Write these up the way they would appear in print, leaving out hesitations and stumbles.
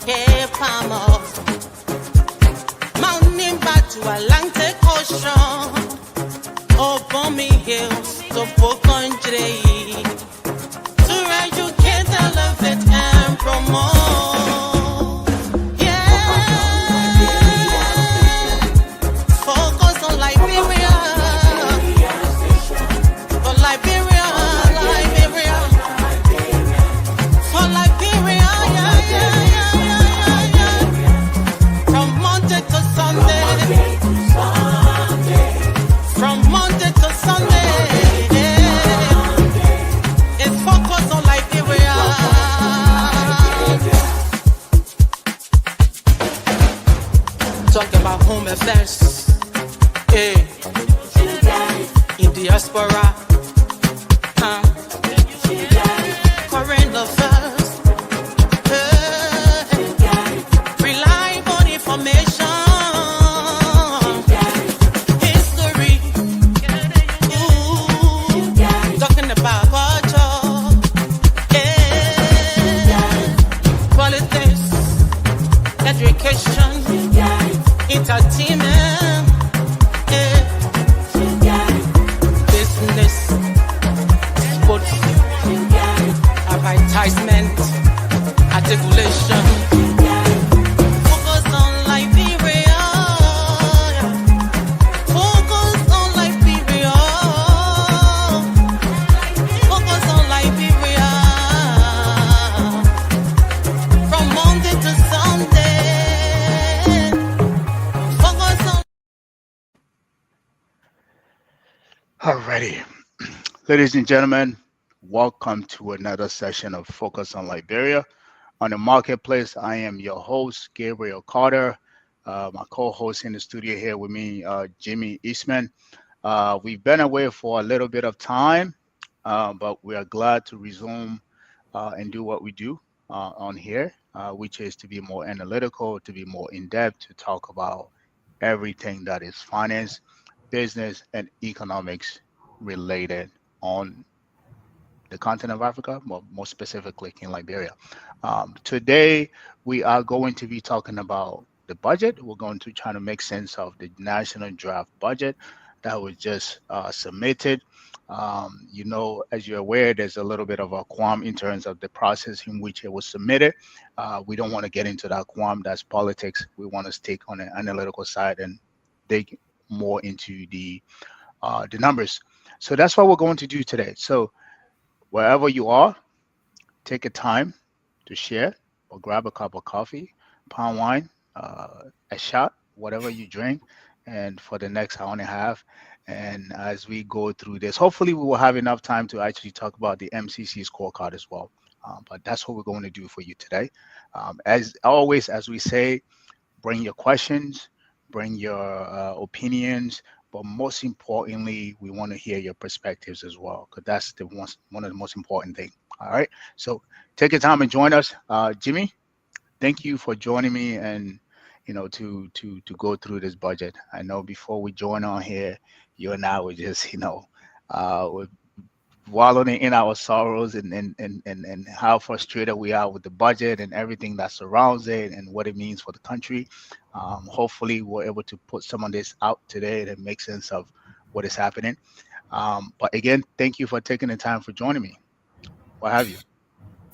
Cape Palmas, mountain back to Atlantic Ocean, Obomi Hills to Country, to educate, elevate, and promote. Yeah, focus on Liberia, for Liberia, Liberia, for Liberia, yeah, yeah, yeah, yeah, yeah, from Monday to Sunday, from Monday to Sunday, yeah. It's focus on Liberia. Talk about home affairs, hey, in diaspora, current affairs, hey, reliable information, history, ooh, talking about culture, yeah, politics, education, entertainment, yeah, business, sports, advertisement, articulation. Focus on Liberia. Focus on Liberia. Focus on Liberia. From Monday to Sunday. Focus on. Alrighty, ladies and gentlemen, welcome to another session of Focus on Liberia. On the marketplace, I am your host, Gabriel Carter. My co-host in the studio here with me, Jimmy Eastman. We've been away for a little bit of time, but we are glad to resume and do what we do on here, which is to be more analytical, to be more in-depth, to talk about everything that is finance, business, and economics related on the continent of Africa, more specifically in Liberia. Today, we are going to be talking about the budget. We're going to try to make sense of the national draft budget that was just submitted. As you're aware, there's a little bit of a qualm in terms of the process in which it was submitted. We don't want to get into that qualm. That's politics. We want to stick on the analytical side and dig more into the numbers. So that's what we're going to do today. So wherever you are, take a time to share or grab a cup of coffee, palm wine, a shot, whatever you drink, and for the next hour and a half. And as we go through this, hopefully we will have enough time to actually talk about the MCC scorecard as well. But that's what we're going to do for you today. As always, as we say, bring your questions, bring your opinions, but most importantly, we want to hear your perspectives as well, because that's one of the most important things. All right. So take your time and join us. Jimmy, thank you for joining me and to go through this budget. I know before we join on here, you and I were just we're wallowing in our sorrows and how frustrated we are with the budget and everything that surrounds it and what it means for the country. Hopefully we're able to put some of this out today and make sense of what is happening. But again, thank you for taking the time for joining me. What have you?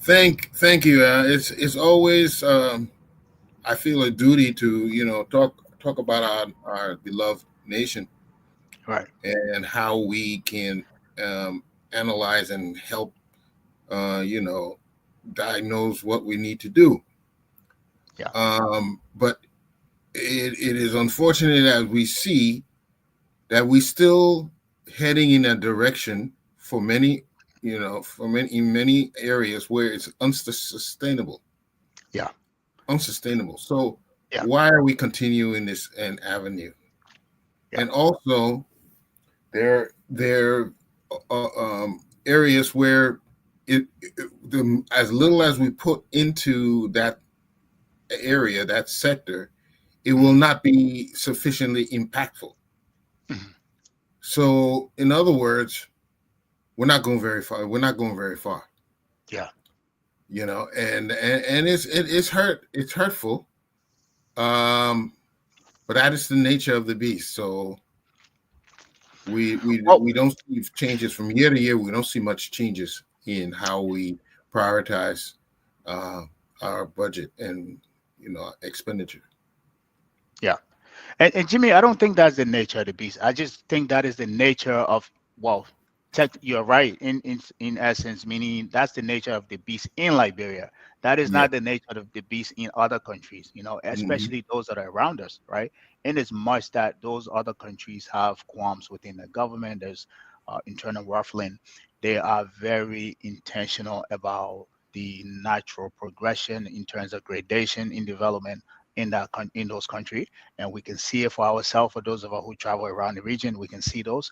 Thank you. It's always I feel a duty to talk about our beloved nation, right, and how we can analyze and help diagnose what we need to do. Yeah. But it is unfortunate as we see that we still heading in a direction for many, in many areas where it's unsustainable. Yeah. Unsustainable. So why are we continuing this avenue? Yeah. And also there areas where as little as we put into that area, that sector, it will not be sufficiently impactful. Mm-hmm. So, in other words, we're not going very far. Yeah. and it's hurtful. But that is the nature of the beast. So Well, we don't see changes from year to year. We don't see much changes in how we prioritize uh, our budget and expenditure. yeah. And Jimmy, I don't think that's the nature of the beast. I just think that is the nature of, well, you're right in essence, meaning that's the nature of the beast in Liberia. That is Yeah. not the nature of the beast in other countries, Hmm. especially those that are around us, right? In as much that those other countries have qualms within the government, there's internal ruffling. They are very intentional about the natural progression in terms of gradation in development in those countries, and we can see it for ourselves. For those of us who travel around the region, we can see those.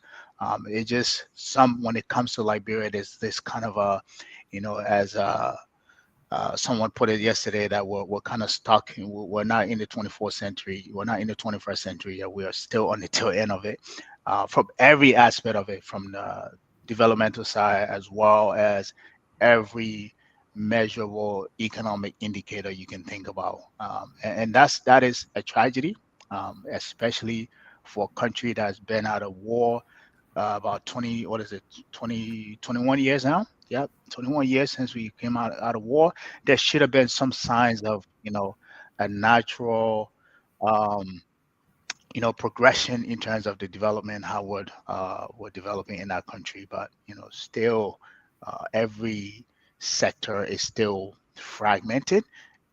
It just some when it comes to Liberia, there's this kind of a, as someone put it yesterday, that we're kind of stuck. We're not in the 24th century. We're not in the 21st century yet. We are still on the tail end of it, from every aspect of it, from the developmental side as well as every measurable economic indicator you can think about. And that is a tragedy, especially for a country that's been out of war about 20, what is it, 20, 21 years now. Yep, 21 years since we came out of war. There should have been some signs of, a natural, um, progression in terms of the development, how we're developing in that country. But, still, every sector is still fragmented.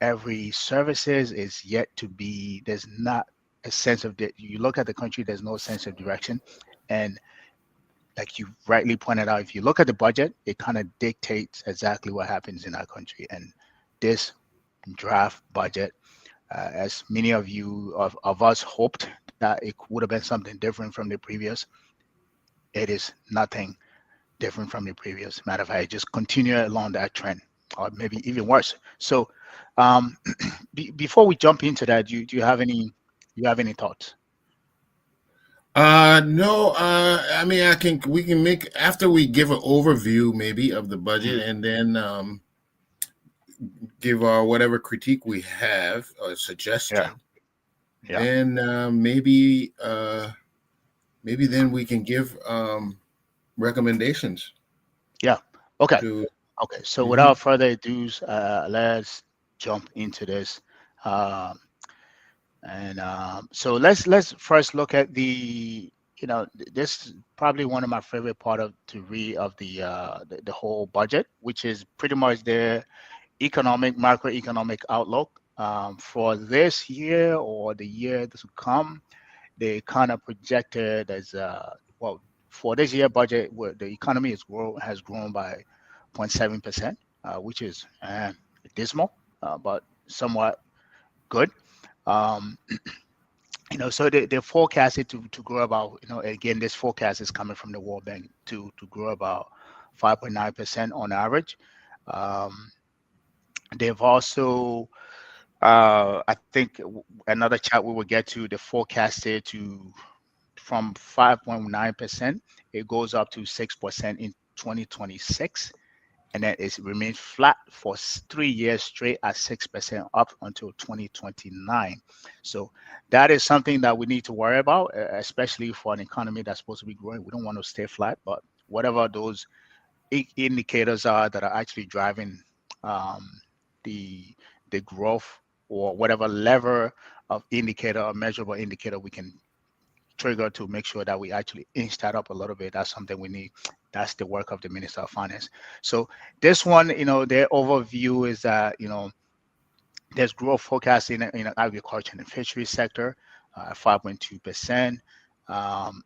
Every services is yet to be, there's not a sense of, you look at the country, there's no sense of direction. And like you rightly pointed out, if you look at the budget, it kind of dictates exactly what happens in our country. And this draft budget, as many of us hoped that it would have been something different from the previous, it is nothing different from the previous. Matter of fact, it just continue along that trend, or maybe even worse. So, um, before we jump into that, do you have any thoughts? No, I mean, we can make after we give an overview maybe of the budget, Mhm. and then give our whatever critique we have or Yeah, suggestion. yeah, Then maybe then we can give recommendations yeah. Okay. to. Okay, so Mhm. without further ado, let's jump into this. Um, and so let's first look at this is probably one of my favorite part of to read of the whole budget, which is pretty much the macroeconomic outlook for this year or the year to come. They kind of projected as well for this year budget, where the economy has grown by 0.7%, which is dismal, but somewhat good. Um, so they're forecasted to grow about, again, this forecast is coming from the World Bank to grow about 5.9% on average. Um, they've also, I think another chat we will get to, the forecasted to from 5.9%, it goes up to 6% in 2026, and then it remains flat for 3 years straight at 6% up until 2029. So that is something that we need to worry about, especially for an economy that's supposed to be growing. We don't want to stay flat, but whatever those indicators are that are actually driving um, the the growth, or whatever lever of indicator or measurable indicator we can trigger to make sure that we actually inch that up a little bit. That's something we need. That's the work of the Minister of Finance. So this one, their overview is that, there's growth forecast in agriculture and the fishery sector, 5.2%, um,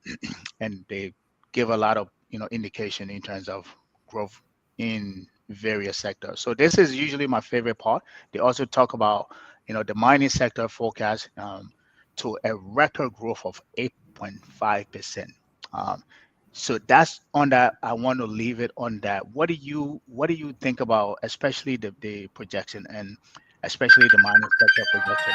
and they give a lot of indication in terms of growth in various sectors. So this is usually my favorite part. They also talk about the mining sector forecast to a record growth of 8.5%. Um, so that's on that. I want to leave it on that. What do you think about, especially the projection, and especially the mining sector projection?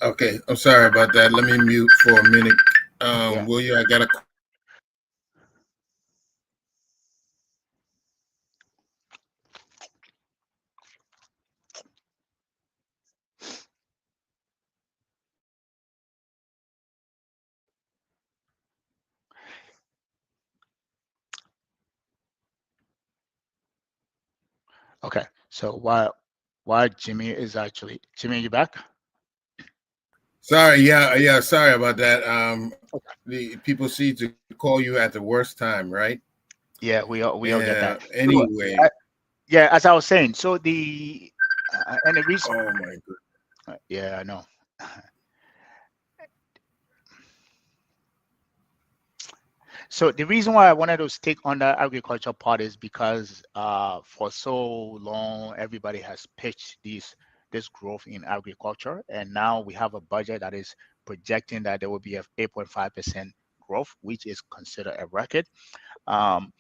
Okay, I'm sorry about that. Let me mute for a minute. Yeah. Will you? I got a Okay. So while Jimmy is actually Jimmy, you back? Sorry, yeah, sorry about that. Okay. The people seem to call you at the worst time, right? Yeah, we all get that. So Anyway, yeah, as I was saying, so and the reason, oh my god. yeah, I know. So the reason why I wanted to stick on the agriculture part is because for so long everybody has pitched this growth in agriculture, and now we have a budget that is projecting that there will be a 8.5% growth, which is considered a record. Um,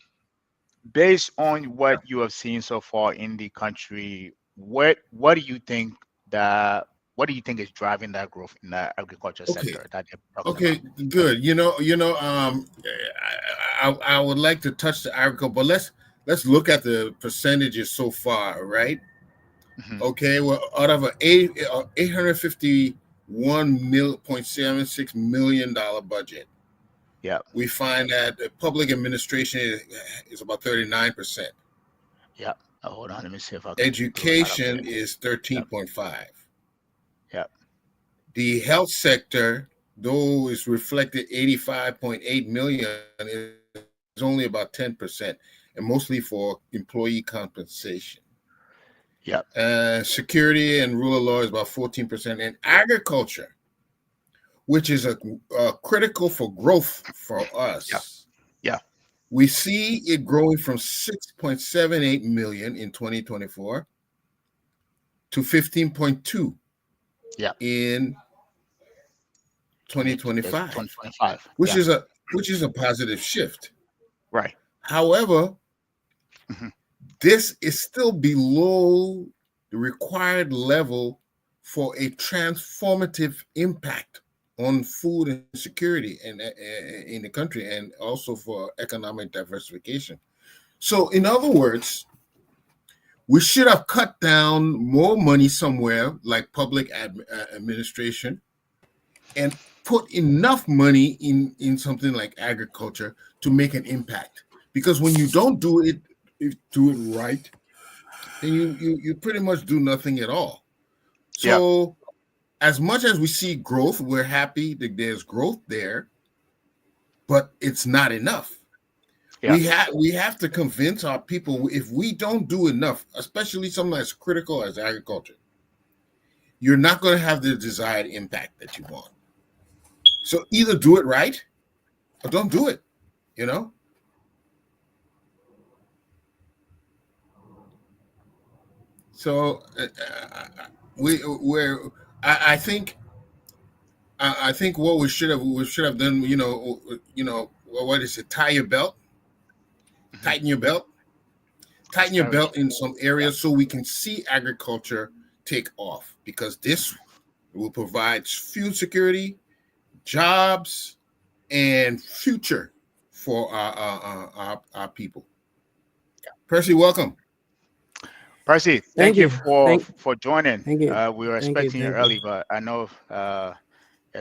Based on what you have seen so far in the country, what do you think that what do you think is driving that growth in the agriculture Okay, sector that they're talking okay, about? good. I would like to touch the agriculture, but let's look at the percentages so far, right? Hmm. Okay, well, out of a 851.76 million dollar budget, Yeah, we find that the public administration is about 39%. yeah. Hold on, let me see if I can pull that up Education here. is Yeah, 13.5. yeah, The health sector, though is reflected 85.8 million, is only about 10%, and mostly for employee compensation. yeah, Security and rule of law is about 14%. And agriculture, which is critical for growth for yeah, us, yeah, we see it growing from 6.78 million in 2024 to 15.2 yeah. in It's 2025, 2025. which Yeah, is a positive shift. right. However, Hmm. this is still below the required level for a transformative impact on food and security in the country, and also for economic diversification. So, in other words, we should have cut down more money somewhere like public administration and put enough money in something like agriculture to make an impact. Because when you don't do it right, then you pretty much do nothing at all. Yeah, So as much as we see growth, we're happy that there's growth there, but it's not enough. yeah, We have to convince our people, if we don't do enough, especially something as critical as agriculture, you're not going to have the desired impact that you want. So either do it right or don't do it. You know. So we're I think I think what we should have done, what is it? Tie your belt, hmm. tighten your belt, That's tighten your very belt true. in some Yeah, areas so we can see agriculture take off, because this will provide food security, jobs, and future for our people. Percy, welcome. Percy, Thank thank you you. for joining. Thank you. We were Thank you. expecting you Thank you. early, but I know a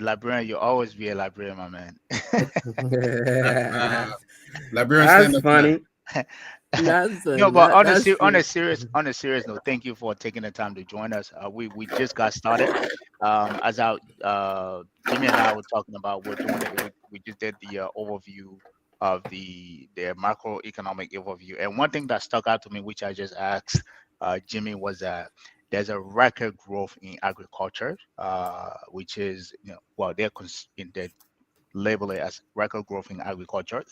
librarian, you always be a librarian, my man. Uh, Liberian stand That's up time. funny. That's No, funny. but That's true. on a serious note, thank you for taking the time to join us. We just got started. As our Jimmy and I were talking about, we're doing it. We just did the overview of the macroeconomic overview, and one thing that stuck out to me, which I just asked Jimmy, was that there's a record growth in agriculture, which is, well, they label it as record growth in agriculture,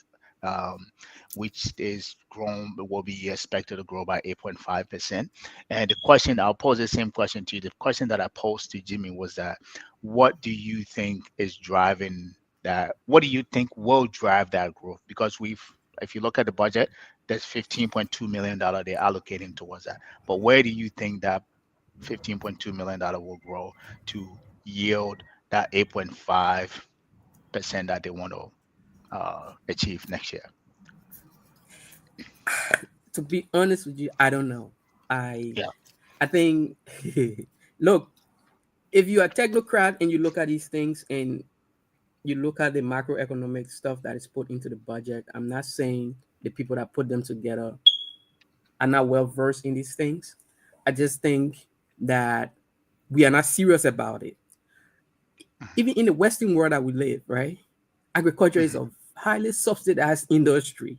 um, which is grown will be expected to grow by 8.5%. And the question, I'll pose the same question to you. The question that I posed to Jimmy was that, what do you think is driving that? What do you think will drive that growth? Because if you look at the budget, there's $15.2 million they're allocating towards that. But where do you think that $15.2 million will grow to yield that 8.5% that they want to achieve next year? To be honest with you, I don't know. I Yeah, I think look, if you are a technocrat and you look at these things and you look at the macroeconomic stuff that is put into the budget, I'm not saying the people that put them together are not well versed in these things. I just think that we are not serious about it. Even in the Western world that we live, right? Agriculture is a highly subsidized industry.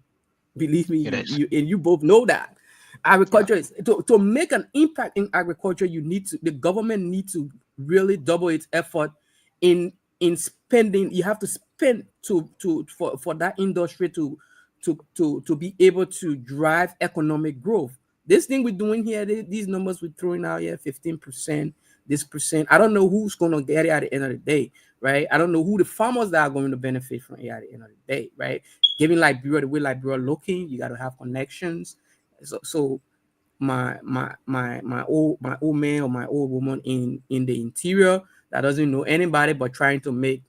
Believe me, It is. you both know that. Agriculture Yeah. is to make an impact in agriculture, the government needs to really double its effort in spending. You have to spend for that industry to be able to drive economic growth. This thing we're doing here, these numbers we're throwing out here, 15%, this percent. I don't know who's going to get it at the end of the day, right? I don't know who the farmers that are going to benefit from it at the end of the day, right? Given Liberia the way Liberia looking, you got to have connections. So my old man or my old woman in the interior that doesn't know anybody but trying to make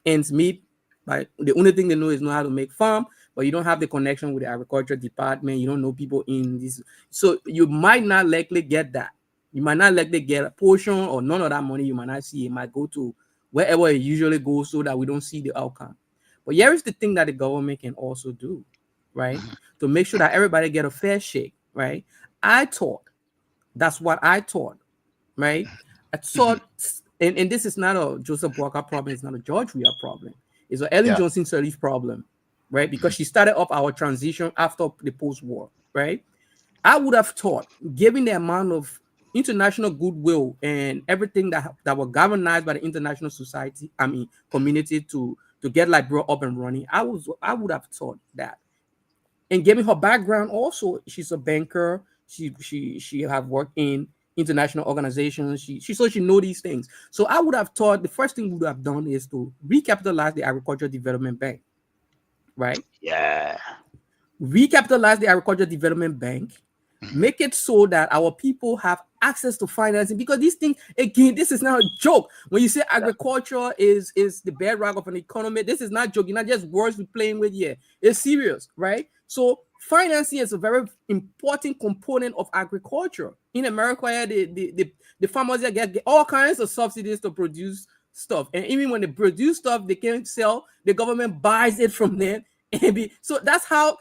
ends meet. Like the only thing they know is know how to make farm, but you don't have the connection with the agriculture department. You don't know people in this, so you might not likely get that. You might not likely get a portion or none of that money. You might not see. It might go to wherever it usually goes, so that we don't see the outcome. But here is the thing that the government can also do, right, to make sure that everybody get a fair shake, right? I thought that's what I thought, right? I thought, and this is not a Joseph Walker problem. It's not a George Weah problem. It's an Ellen Yeah. Johnson Sirleaf problem, right? Because she started off our transition after the post-war, right? I would have thought, given the amount of international goodwill and everything that were governed by the international society, community to get Liberia up and running, I would have thought that. And given her background, also she's a banker. She have worked in international organizations. She know these things. So I would have thought the first thing we would have done is to recapitalize the Agricultural Development Bank, right? Yeah. Recapitalize the Agricultural Development Bank, make it so that our people have access to financing, because these things, again, this is not a joke. When you say agriculture is the bedrock of an economy, this is not joking, not just words we're playing with here. It's serious, right? So financing is a very important component of agriculture. In America, the farmers get all kinds of subsidies to produce stuff, and even when they produce stuff they can't sell, the government buys it from them. So that's how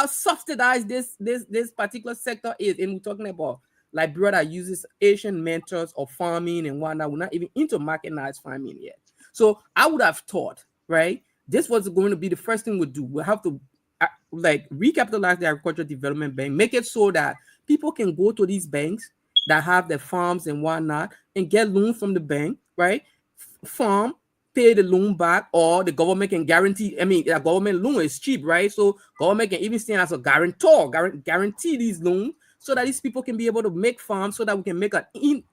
subsidized this particular sector is. And we're talking about Liberia that uses Asian mentors of farming and whatnot. We're not even into mechanized farming yet. So I would have thought, right, this was going to be the first thing we'll do. We'll have to recapitalize the Agricultural Development Bank, make it so that people can go to these banks that have their farms and whatnot and get loans from the bank, right? Farm, pay the loan back, or the government can guarantee. The government loan is cheap, right? So government can even stand as a guarantor, guarantee these loans, so that these people can be able to make farms, so that we can make an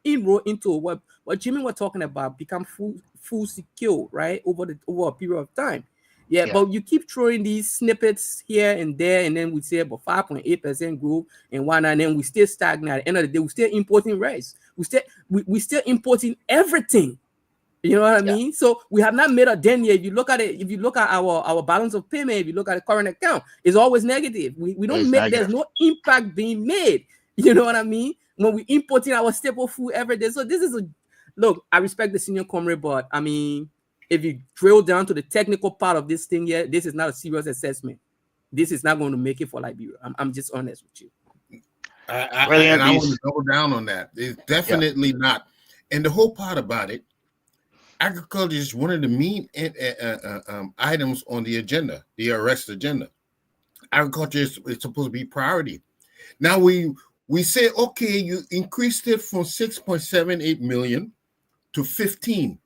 inroad into what Jimmy was talking about, become food secure, right? Over a period of time. Yeah, but you keep throwing these snippets here and there, and then we say about 5.8% growth and whatnot, and then we still stagnant. At the end of the day, we're still importing rice. We still importing everything. You know what I mean? So we have not made a dent yet. If you look at it, if you look at our balance of payment, if you look at the current account, it's always negative. We don't make, there's no impact being made. You know what I mean? When we importing our staple food every day. So this is look, I respect the senior comrade, but if you drill down to the technical part of this thing here, this is not a serious assessment. This is not going to make it for Liberia. I'm just honest with you. I want to double down on that. It's definitely not. And the whole part about it, agriculture is one of the main items on the agenda, the arrest agenda. Agriculture is supposed to be priority. Now we say, okay, you increased it from 6.78 million to 15,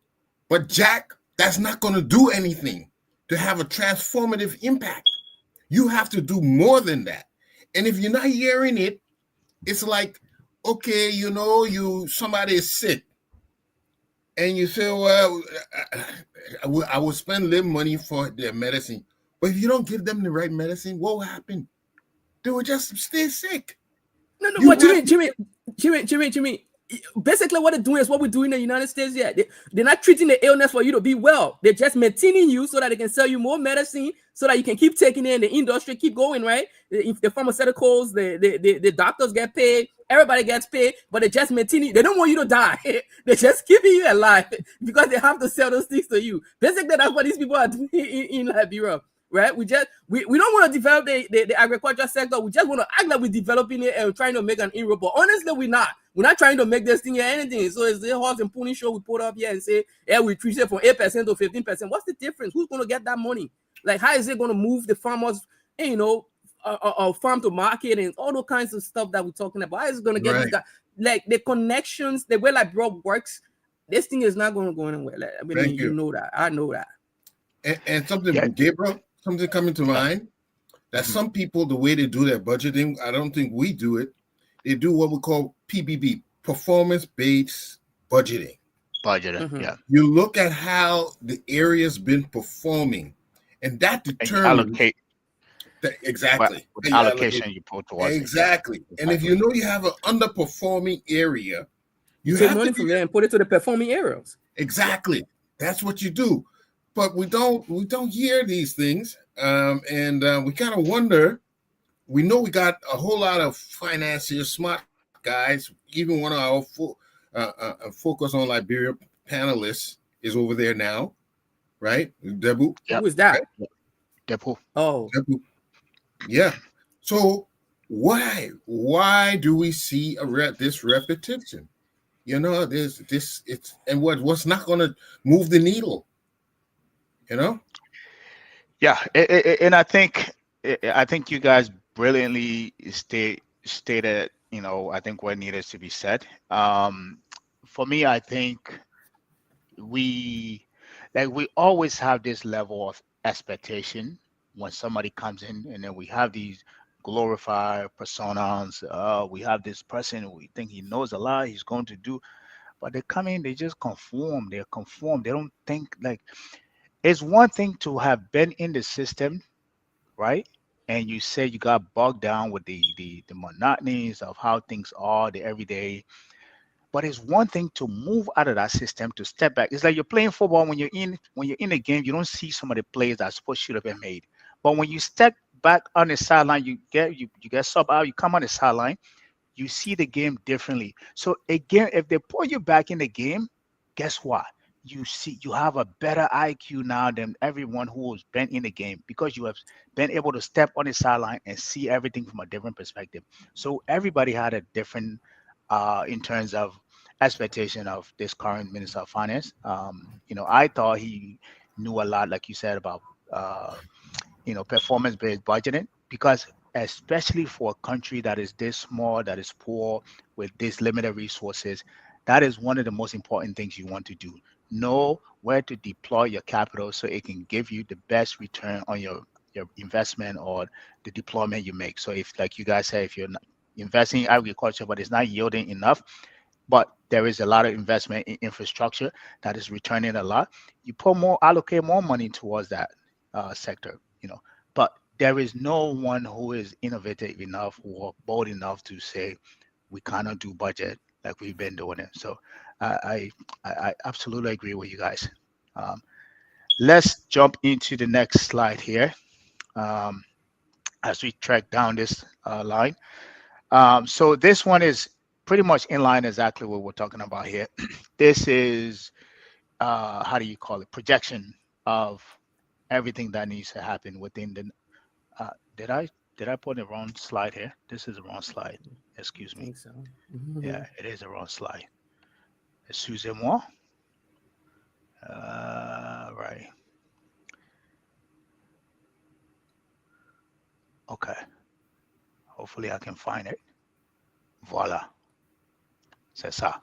but Jack, that's not going to do anything to have a transformative impact. You have to do more than that. And if you're not hearing it, it's like, okay, somebody is sick. And you say, well, I will spend little money for their medicine. But if you don't give them the right medicine, what will happen? They will just stay sick. No, but Jimmy. Basically, what they're doing is what we're doing in the United States. Yeah, they're not treating the illness for you to be well. They're just maintaining you so that they can sell you more medicine, so that you can keep taking it and the industry keep going, right? If the pharmaceuticals, the doctors get paid, everybody gets paid, but they just maintaining. They don't want you to die. They're just keeping you alive because they have to sell those things to you. Basically, that's what these people are doing in Liberia. right? We don't want to develop the agriculture sector. We just want to act like we're developing it and trying to make an inroad. But honestly, we're not. We're not trying to make this thing anything. So it's the horse and pony show we put up here and say, yeah, we increase it from 8% to 15%. What's the difference? Who's going to get that money? Like, how is it going to move the farmers, farm to market and all those kinds of stuff that we're talking about? How is it going to get these guys? Like, the connections, the way like Brock works, this thing is not going to go anywhere. Like, I mean, you know that. I know that. And something, Gabriel, something coming to mind, that some people, the way they do their budgeting, I don't think we do it. They do what we call PBB, performance-based budgeting. Yeah. You look at how the area's been performing, and that determines allocate exactly what allocation you put towards exactly. And if you know you have an underperforming area, you take have money from there and put it to the performing areas. Exactly. That's what you do. But we don't hear these things, and we kind of wonder. We know we got a whole lot of financiers, smart guys. Even one of our focus on Liberia panelists is over there now, right? Debu. Who is that? Right? Debu. Oh, Debu. Yeah. So why do we see this repetition? There's this. It's and what's not going to move the needle. Yeah, and I think you guys brilliantly stated, I think what needed to be said. For me, I think we always have this level of expectation when somebody comes in, and then we have these glorified personas. We have this person, we think he knows a lot, he's going to do, but they come in, they just conform. They don't think like. It's one thing to have been in the system, right? And you say you got bogged down with the monotonies of how things are, the everyday. But it's one thing to move out of that system, to step back. It's like you're playing football. When you're in a game, you don't see some of the plays that supposed should have been made. But when you step back on the sideline, you get sub out, you come on the sideline, you see the game differently. So again, if they put you back in the game, guess what? You have a better IQ now than everyone who has been in the game, because you have been able to step on the sideline and see everything from a different perspective. So everybody had a different in terms of expectation of this current Minister of Finance. I thought he knew a lot, like you said, about performance-based budgeting, because especially for a country that is this small, that is poor, with this limited resources, that is one of the most important things you want to do. Know where to deploy your capital so it can give you the best return on your investment or the deployment you make. So if, like you guys say, if you're not investing in agriculture but it's not yielding enough, but there is a lot of investment in infrastructure that is returning a lot, you allocate more money towards that sector. But there is no one who is innovative enough or bold enough to say we cannot do budget like we've been doing it. So I absolutely agree with you guys. Let's jump into the next slide here as we track down this line. So this one is pretty much in line exactly what we're talking about here. This is, how do you call it? Projection of everything that needs to happen within the, did I put the wrong slide here? This is the wrong slide. Excuse me. I think so. Yeah, it is the wrong slide. Excusez-moi. Right. Okay. Hopefully I can find it. Voila. C'est ça.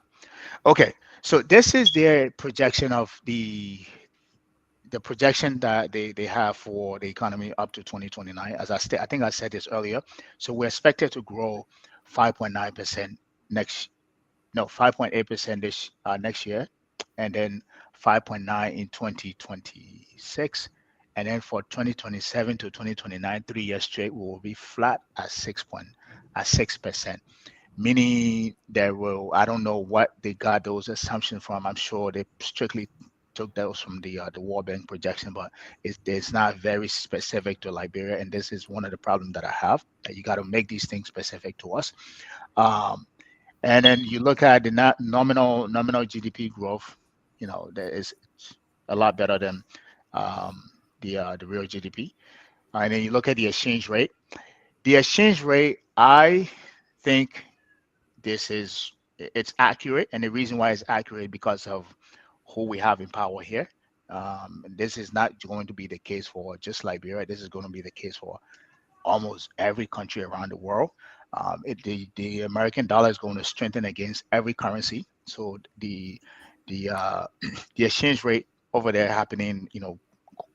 Okay. So this is their projection of the projection that they have for the economy up to 2029. As I think I said this earlier. So we're expected to grow 5.9% 5.8% this next year, and then 5.9 in 2026, and then for 2027 to 2029, 3 years straight, we will be flat at 6%. Meaning there will, I don't know what they got those assumptions from. I'm sure they strictly took those from the World Bank projection, but it's not very specific to Liberia, and this is one of the problems that I have. That you got to make these things specific to us. And then you look at the nominal GDP growth. There is a lot better than the real GDP. And then you look at the exchange rate. The exchange rate, I think it's accurate, and the reason why it's accurate because of who we have in power here. This is not going to be the case for just Liberia. This is going to be the case for almost every country around the world. The American dollar is going to strengthen against every currency. So the the exchange rate over there happening,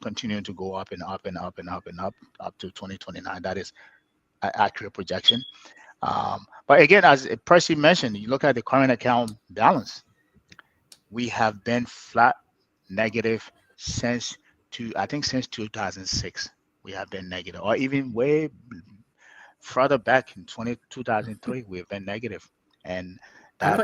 continuing to go up and up and up and up and up to 2029. That is an accurate projection. But again, as Percy mentioned, you look at the current account balance. We have been flat negative since 2006. We have been negative, or even way further back in 2003, we've been negative. And that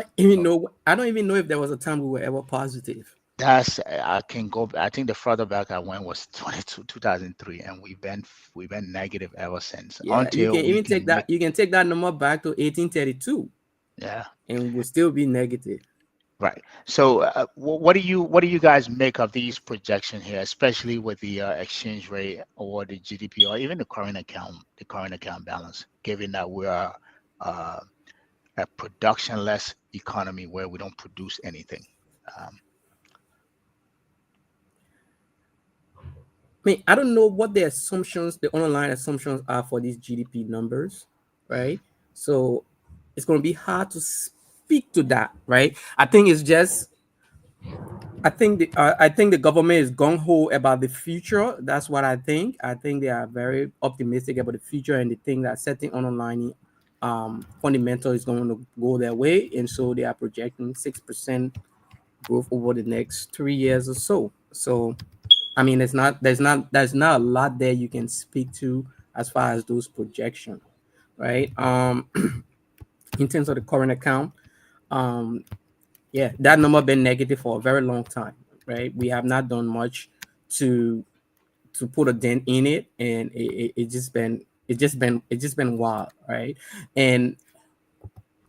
I don't even know if there was a time we were ever positive. that's I can go. I think the further back I went was 2003, and we've been negative ever since. Yeah, you Until can we even can take that. You can take that number back to 1832, yeah. and we'll still be negative. Right. So, what do you guys make of these projections here, especially with the exchange rate or the GDP or even the current account balance, given that we are uh, a production-less economy where we don't produce anything? Um, I mean, I don't know what the assumptions, the underlying assumptions are for these GDP numbers, right? So it's going to be hard to speak to that, right? I think it's just, I think the government is gung ho about the future. That's what I think. I think they are very optimistic about the future, and they think that certain underlying fundamental is going to go their way, and so they are projecting 6% growth over the next 3 years or so. So I mean, there's not a lot there you can speak to as far as those projections, right? In terms of the current account, um, yeah, that number been negative for a very long time, right? We have not done much to put a dent in it, and it just been wild, right? And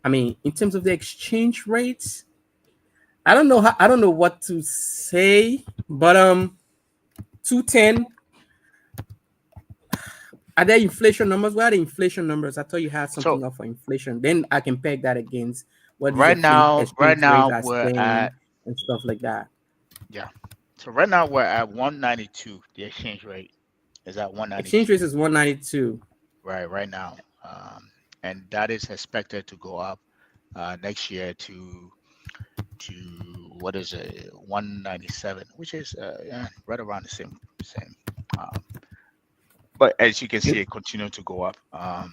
I mean, in terms of the exchange rates, I don't know what to say, but 210. Are there inflation numbers? What are the inflation numbers? I thought you had so something up for inflation. Then I can peg that against what these right now, right exchange rates now are we're saying at and stuff like that. yeah. So right now we're at 192. The exchange rate is at Exchange 192. rate is 192. Right now, and that is expected to go up next year to what is it 197, which is yeah, right around the same. Um, but as you can see, it continued to go up uh,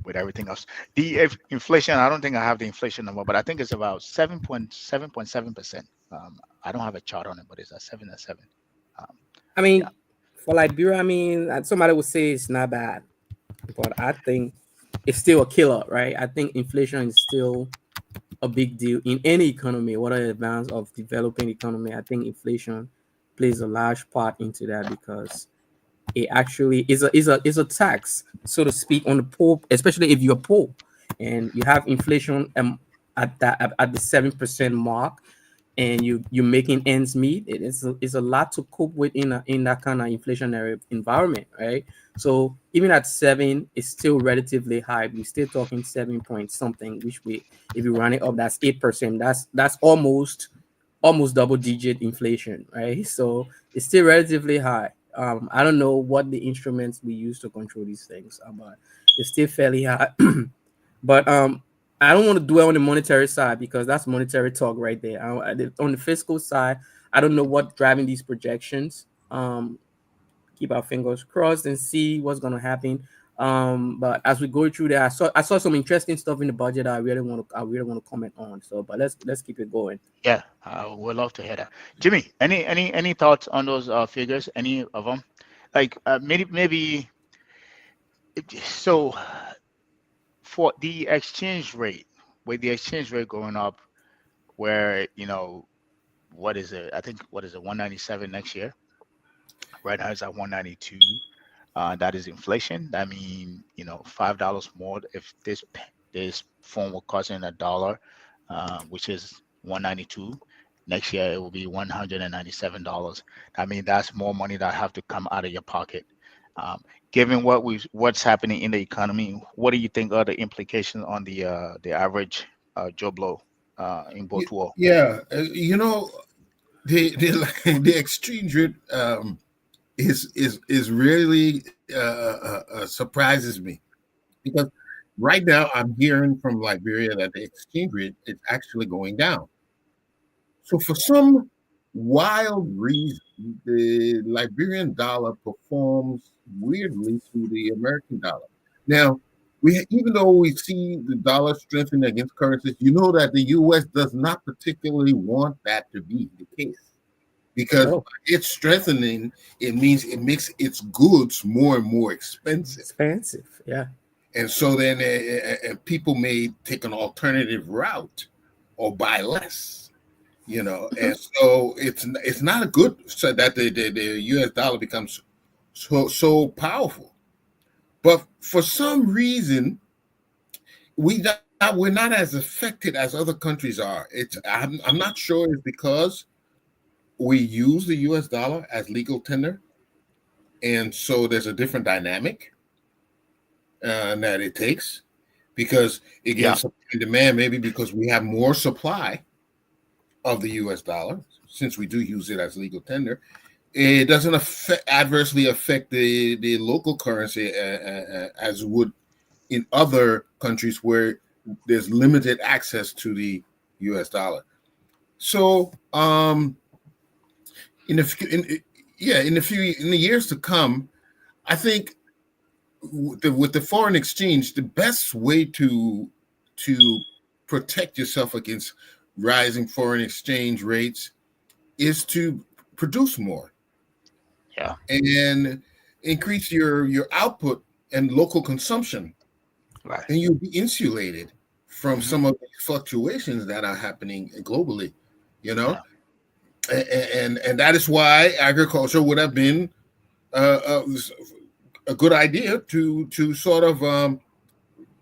with everything else. The inflation, I don't think I have the inflation number, but I think it's about 7.7%. I don't have a chart on it, but it's at 7 and 7. Um, I yeah. mean, for Liberia, I mean, somebody would say it's not bad, but I think it's still a killer, right? I think inflation is still a big deal in any economy, whether advanced or developing economy. I think inflation plays a large part into that because it actually is a tax, so to speak, on the poor, especially if you're poor and you have inflation at the 7% mark, and you're making ends meet. It's a lot to cope with in that kind of inflationary environment, right? So even at 7, it's still relatively high. We're still talking 7 point something, which we if you run it up, that's 8%. That's almost double digit inflation, right? So it's still relatively high. I don't know what the instruments we use to control these things are, but it's still fairly high. But I don't want to dwell on the monetary side because that's monetary talk right there. On the fiscal side, I don't know what's driving these projections. Keep our fingers crossed and see what's going to happen. But as we go through that, I saw some interesting stuff in the budget I really want to comment on. So, but let's keep it going. Yeah, we'd love to hear that. Jimmy, any thoughts on those figures? Any of them? Like maybe so for the exchange rate, with the exchange rate going up, where what is it? I think what is it 197 next year? Right now it's at 192. That is inflation. I mean, $5 more if this phone will cost in $1, which is 192. Next year it will be $197. I mean, that's more money that have to come out of your pocket. Um, Given what's happening in the economy, what do you think are the implications on the average Joe Blow in both world? Yeah, the the exchange rate is really surprises me, because right now I'm hearing from Liberia that the exchange rate is actually going down. So for some wild reason, the Liberian dollar performs weirdly to the American dollar. Now, even though we see the dollar strengthen against currencies, you know that the U.S. does not particularly want that to be the case, because Oh, it's strengthening. It means it makes its goods more and more expensive, expensive. Yeah. and so then people may take an alternative route or buy less. Mhm. And so it's not a good, so that the U.S. dollar becomes so powerful. But for some reason, we're not as affected as other countries are. I'm not sure it's because we use the U.S. dollar as legal tender, and so there's a different dynamic that it takes, because again, Yeah, supply and demand, maybe because we have more supply of the U.S. dollar, since we do use it as legal tender. It doesn't adversely affect the local currency as it would in other countries where there's limited access to the U.S. dollar. So, in a few, in the years to come, I think with the foreign exchange, the best way to protect yourself against rising foreign exchange rates is to produce more yeah, and increase your output and local consumption, right. and you'll be insulated from Hmm. some of the fluctuations that are happening globally. You know, Yeah, and that is why agriculture would have been uh, a good idea to sort of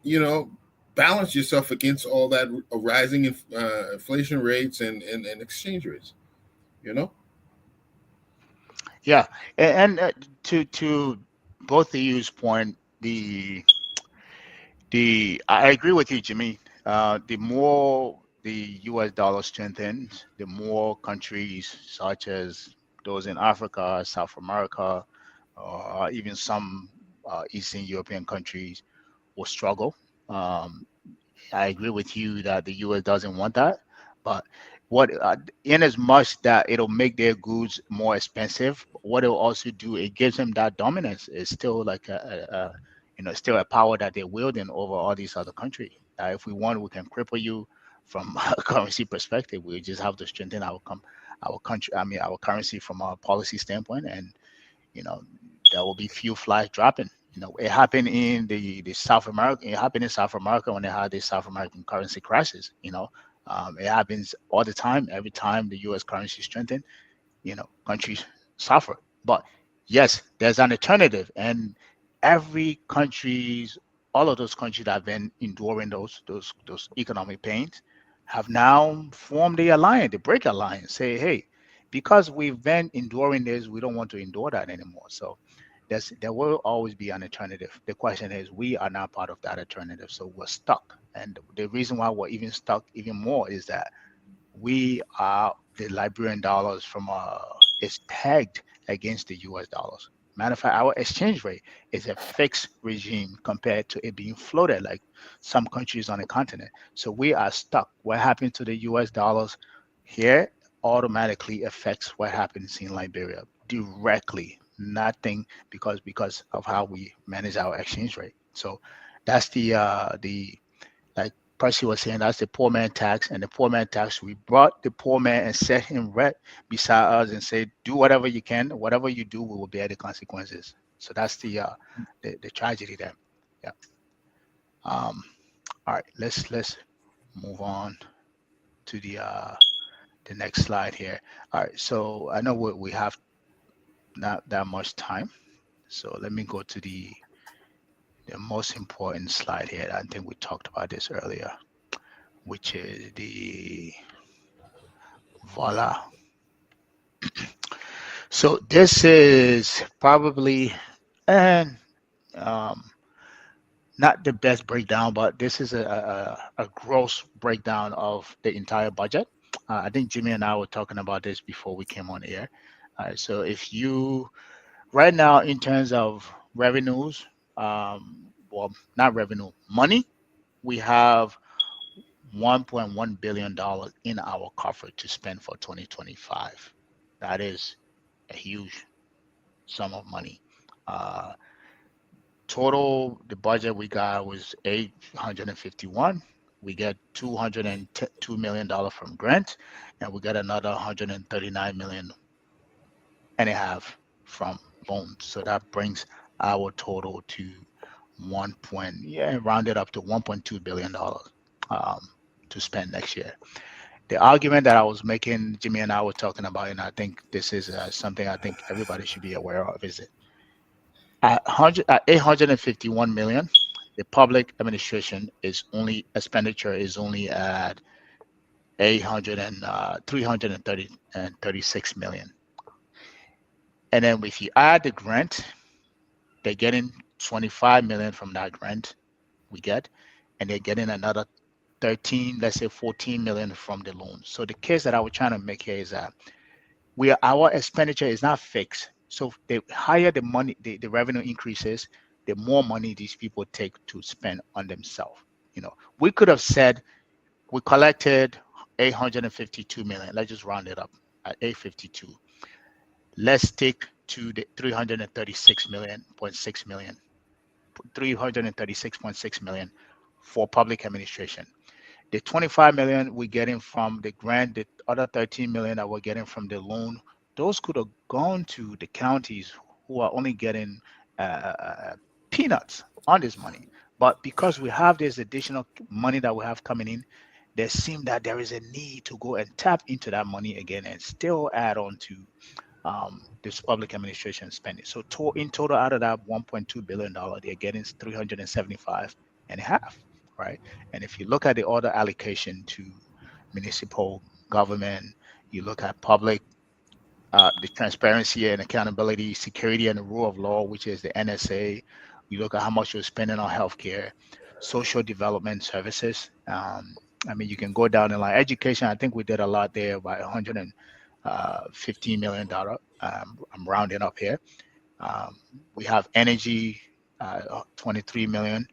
you know balance yourself against all that rising inflation rates and exchange rates. You know. yeah, and to both of you's point, the I agree with you, Jimmy. The more the U.S. dollar strengthens, the more countries such as those in Africa, South America, or even some Eastern European countries will struggle. Um, I agree with you that the U.S. doesn't want that, but what in as much that it'll make their goods more expensive, what it'll also do, it gives them that dominance. It's still like still a power that they're wielding over all these other countries. If we want, we can cripple you from a currency perspective. We just have to strengthen our country. I mean, our currency from a policy standpoint, and you know, there will be few flies dropping. It happened in the South America. It happened in South America when they had the South American currency crisis. It happens all the time. Every time the U.S. currency strengthened, countries suffer. But yes, there's an alternative, and every countries, all of those countries that have been enduring those economic pains, have now formed the alliance, the break alliance. Say, hey, because we've been enduring this, we don't want to endure that anymore. So there will always be an alternative. The question is, we are not part of that alternative, so we're stuck. And the reason why we're even stuck even more is that we are the Liberian dollars is pegged against the US dollars. Matter of fact, our exchange rate is a fixed regime compared to it being floated like some countries on the continent. So we are stuck. What happens to the US dollars here automatically affects what happens in Liberia directly. Nothing because of how we manage our exchange rate. So that's the like Percy was saying, that's the poor man tax. And the poor man tax, we brought the poor man and set him right beside us and said, do whatever you can. Whatever you do, we will bear the consequences. So that's the tragedy there. Yeah. Um, all right, let's move on to the next slide here. All right, so I know we have not that much time. So let me go to the most important slide here. I think we talked about this earlier, which is the voila. So this is probably And um, not the best breakdown, but this is a gross breakdown of the entire budget. I think Jimmy and I were talking about this before we came on air. So if you right now in terms of revenues, well, not revenue, money, we have $1.1 billion in our coffer to spend for 2025. That is a huge sum of money. Uh, Total, the budget we got was 851. We get $202 million from grant, and we got another 139.5 million from loans. So that brings our total to rounded up to $1.2 billion to spend next year. The argument that I was making, Jimmy and I were talking about, and I think this is something I think everybody should be aware of, is it at 851 million, the public administration is only expenditure is only at 336 million. And then if you add the grant, they're getting 25 million from that grant we get, and they're getting another 13, let's say 14 million from the loan. So the case that I was trying to make here is that our expenditure is not fixed. So the higher the money, the revenue increases, the more money these people take to spend on themselves. We could have said we collected 852 million. Let's just round it up at 852. Let's take to the 336.6 million for public administration. The 25 million we're getting from the grant, the other 13 million that we're getting from the loan, those could have gone to the counties who are only getting peanuts on this money. But because we have this additional money that we have coming in, there seems that there is a need to go and tap into that money again and still add on to this public administration spending. So in total, out of that $1.2 billion, they're getting 375.5, right? And if you look at the other allocation to municipal government, you look at public, the transparency and accountability, security and the rule of law, which is the NSA. You look at how much you're spending on healthcare, social development services. You can go down in like education. I think we did a lot there by $115 million. I'm rounding up here. We have energy, 23 million,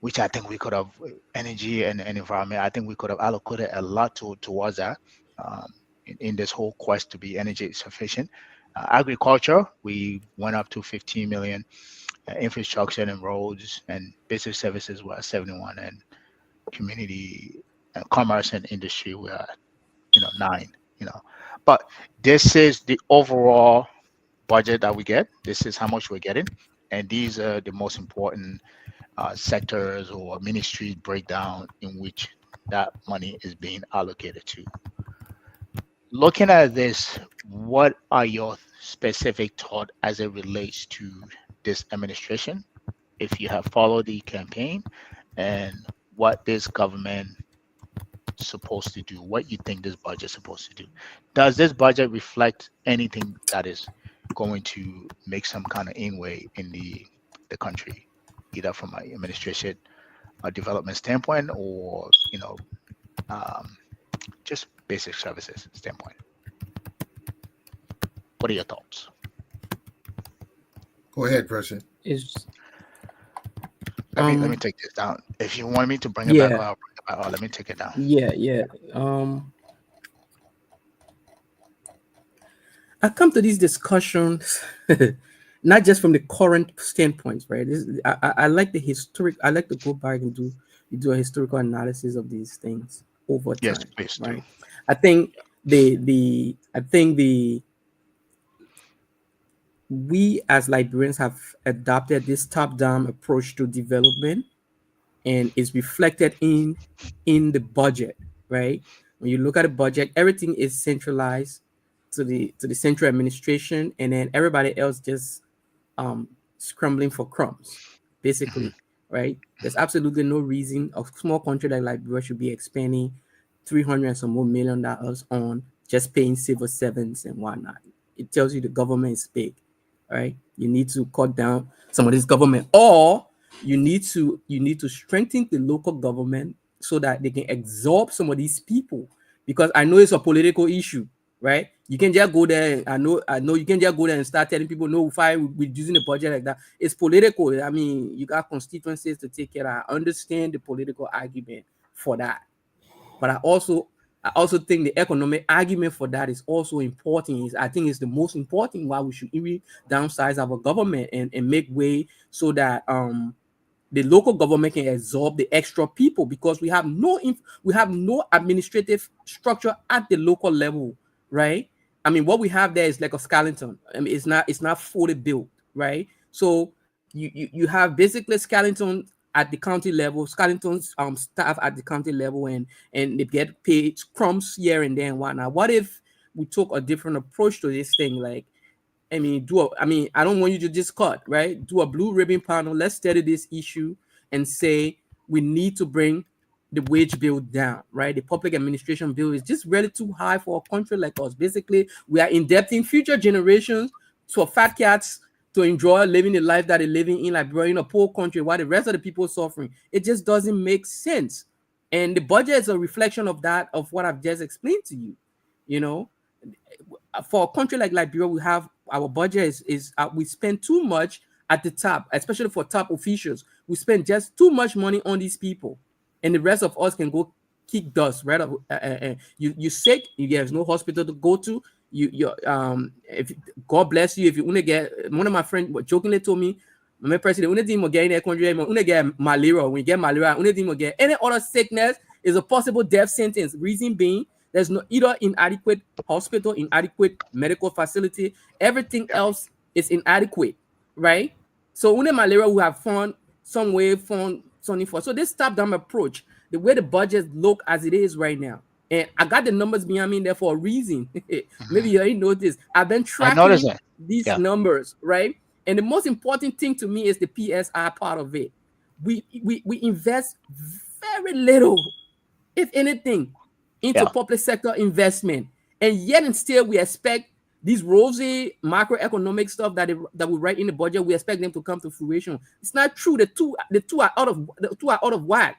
which I think we could have energy and environment. I think we could have allocated a lot towards that in this whole quest to be energy sufficient. Agriculture, we went up to 15 million. Infrastructure and roads and business services were at 71, and community commerce and industry were at 9. But this is the overall budget that we get. This is how much we're getting, and these are the most important sectors or ministry breakdown in which that money is being allocated to. Looking at this, what are your specific thoughts as it relates to this administration? If you have followed the campaign, and what this government supposed to do, what you think this budget is supposed to do. Does this budget reflect anything that is going to make some kind of inway in the country, either from an administration or development standpoint, or just basic services standpoint? What are your thoughts? Go ahead, President. Let me take this down. If you want me to bring it back up, let me take it down. Yeah. I come to these discussions not just from the current standpoints, right? I like the historic. I like to go back and do a historical analysis of these things over time. Yes, please right? do. I think we as Liberians have adopted this top-down approach to development, and it's reflected in the budget, right? When you look at the budget, everything is centralized to the central administration, and then everybody else just scrambling for crumbs, basically, right? There's absolutely no reason a small country like Liberia should be expending $300 and some more million on just paying civil servants and whatnot. It tells you the government is big, right? You need to cut down some of this government, or you need to strengthen the local government so that they can absorb some of these people. Because I know it's a political issue, right? You can just go there. I know you can just go there and start telling people, no, fine, we're using the budget like that. It's political. I mean, you got constituencies to take care of. I understand the political argument for that. But I also think the economic argument for that is also important. I think it's the most important why we should even downsize our government and make way so that the local government can absorb the extra people, because we have no administrative structure at the local level, right? I mean, what we have there is like a skeleton. I mean, it's not fully built, right? So you have basically skeleton at the county level, skeletons staff at the county level, and they get paid crumbs here and there and whatnot. What if we took a different approach to this thing? Like, I mean, I don't want you to just cut, right? Do a blue ribbon panel. Let's study this issue and say we need to bring the wage bill down, right? The public administration bill is just really too high for a country like us. Basically, we are indebting future generations for fat cats to enjoy living the life that they're living in, like in a poor country, while the rest of the people are suffering. It just doesn't make sense. And the budget is a reflection of that, of what I've just explained to you. You know, for a country like Liberia, we have our budget is we spend too much at the top, especially for top officials. We spend just too much money on these people, and the rest of us can go kick dust. Right? You sick, there's no hospital to go to. If God bless you, if you want to get, one of my friends jokingly told me, my president, when you get in that country, when you get malaria, when you get malaria, when you get any other sickness, is a possible death sentence. Reason being, there's no either inadequate hospital, inadequate medical facility, everything else is inadequate, right? So when the malaria, we have found some way, found something for. So this top-down approach, the way the budget look as it is right now, and I got the numbers behind me there for a reason. Maybe you already noticed. I've been tracking these numbers, right? And the most important thing to me is the PSI part of it. We invest very little, if anything, into public sector investment, and yet and still we expect these rosy macroeconomic stuff that we write in the budget. We expect them to come to fruition. It's not true. The two are out of whack.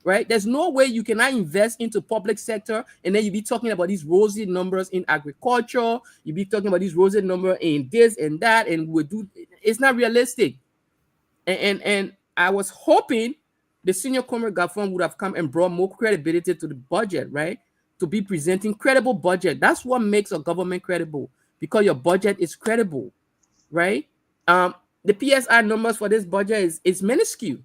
Right? There's no way you cannot invest into public sector and then you be talking about these rosy numbers in agriculture. You be talking about these rosy numbers in this and that, and it's not realistic. And I was hoping the senior comrade Gafon would have come and brought more credibility to the budget, right? To be presenting credible budget. That's what makes a government credible, because your budget is credible, right? The PSI numbers for this budget is minuscule.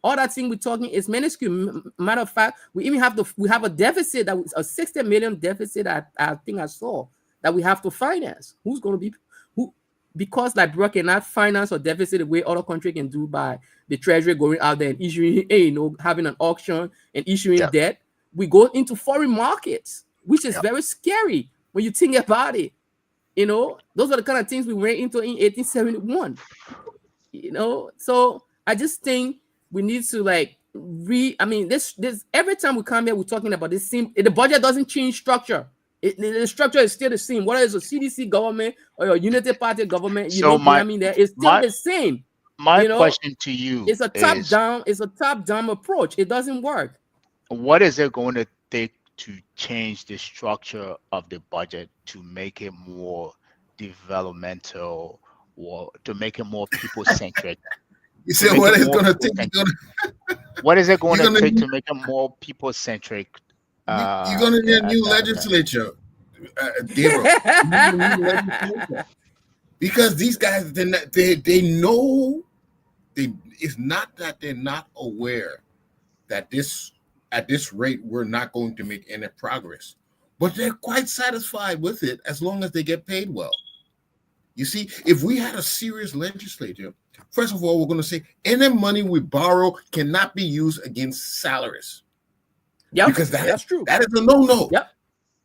All that thing we're talking is minuscule. Matter of fact, we have a deficit that was a 60 million deficit. I think I saw that we have to finance. Who's going to be who? Because Liberia cannot finance a deficit the way other countries can do by the treasury going out there and issuing, having an auction and issuing debt. We go into foreign markets, which is very scary when you think about it. Those are the kind of things we went into in 1871. So I just think we need to this every time we come here, we're talking about this same. The budget doesn't change structure. The structure is still the same. Whether it's a CDC government or a Unity Party government, it's still the same. My question to you is a top-down. It's a top-down approach. It doesn't work. What is it going to take to change the structure of the budget to make it more developmental, or to make it more people-centric? You said what is going to take? What is it going to take to make it more people-centric? You're going to need a new legislature, because these guys, they know. It's not that they're not aware that at this rate we're not going to make any progress, but they're quite satisfied with it as long as they get paid well. You see, if we had a serious legislature, first of all, we're going to say any money we borrow cannot be used against salaries. Yeah, because that's true. That is a no-no.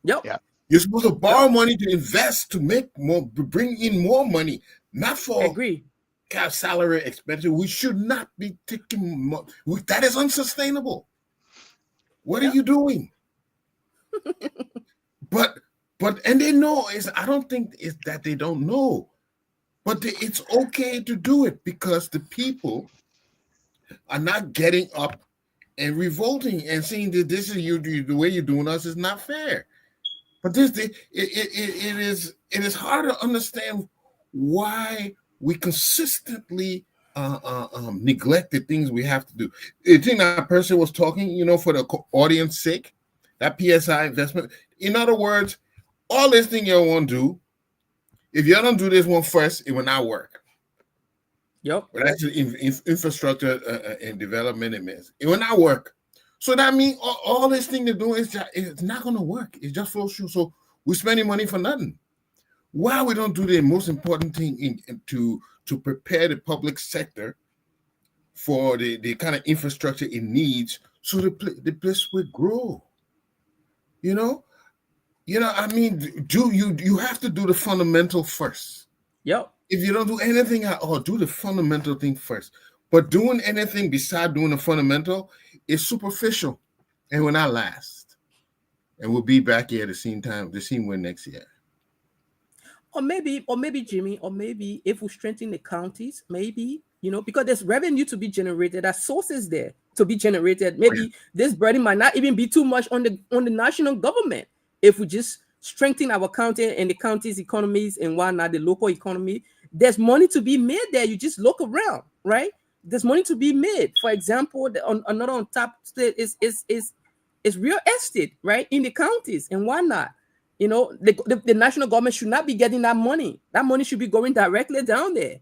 Yep. You're supposed to borrow money to invest, to make more, to bring in more money, not for salary expenditure. We should not be taking more. That is unsustainable. What are you doing? But and they know, I don't think it's that they don't know. But it's okay to do it because the people are not getting up and revolting and saying that this is the way you're doing us is not fair. But it is hard to understand why we consistently neglect the things we have to do. The thing that person was talking, for the audience sake, that PSI investment. In other words, all this thing you want to do, if you don't do this one first, it will not work. Yep. But that's infrastructure and development. It will not work. So that means all this thing they're doing it's not going to work. It just flows through. So we're spending money for nothing. Why we don't do the most important thing to prepare the public sector for the kind of infrastructure it needs, so the place will grow. I mean, you have to do the fundamental first. Yep. If you don't do anything at all, do the fundamental thing first. But doing anything beside doing the fundamental is superficial and will not last. And we'll be back here the same way next year. Or maybe Jimmy, or maybe if we strengthen the counties, maybe, because there's revenue to be generated, there's sources there to be generated. Maybe this burden might not even be too much on the national government if we just strengthen our county and the county's economies and whatnot, the local economy. There's money to be made there. You just look around, right? There's money to be made. For example, another on top state is real estate, right, in the counties and whatnot. The national government should not be getting that money. That money should be going directly down there,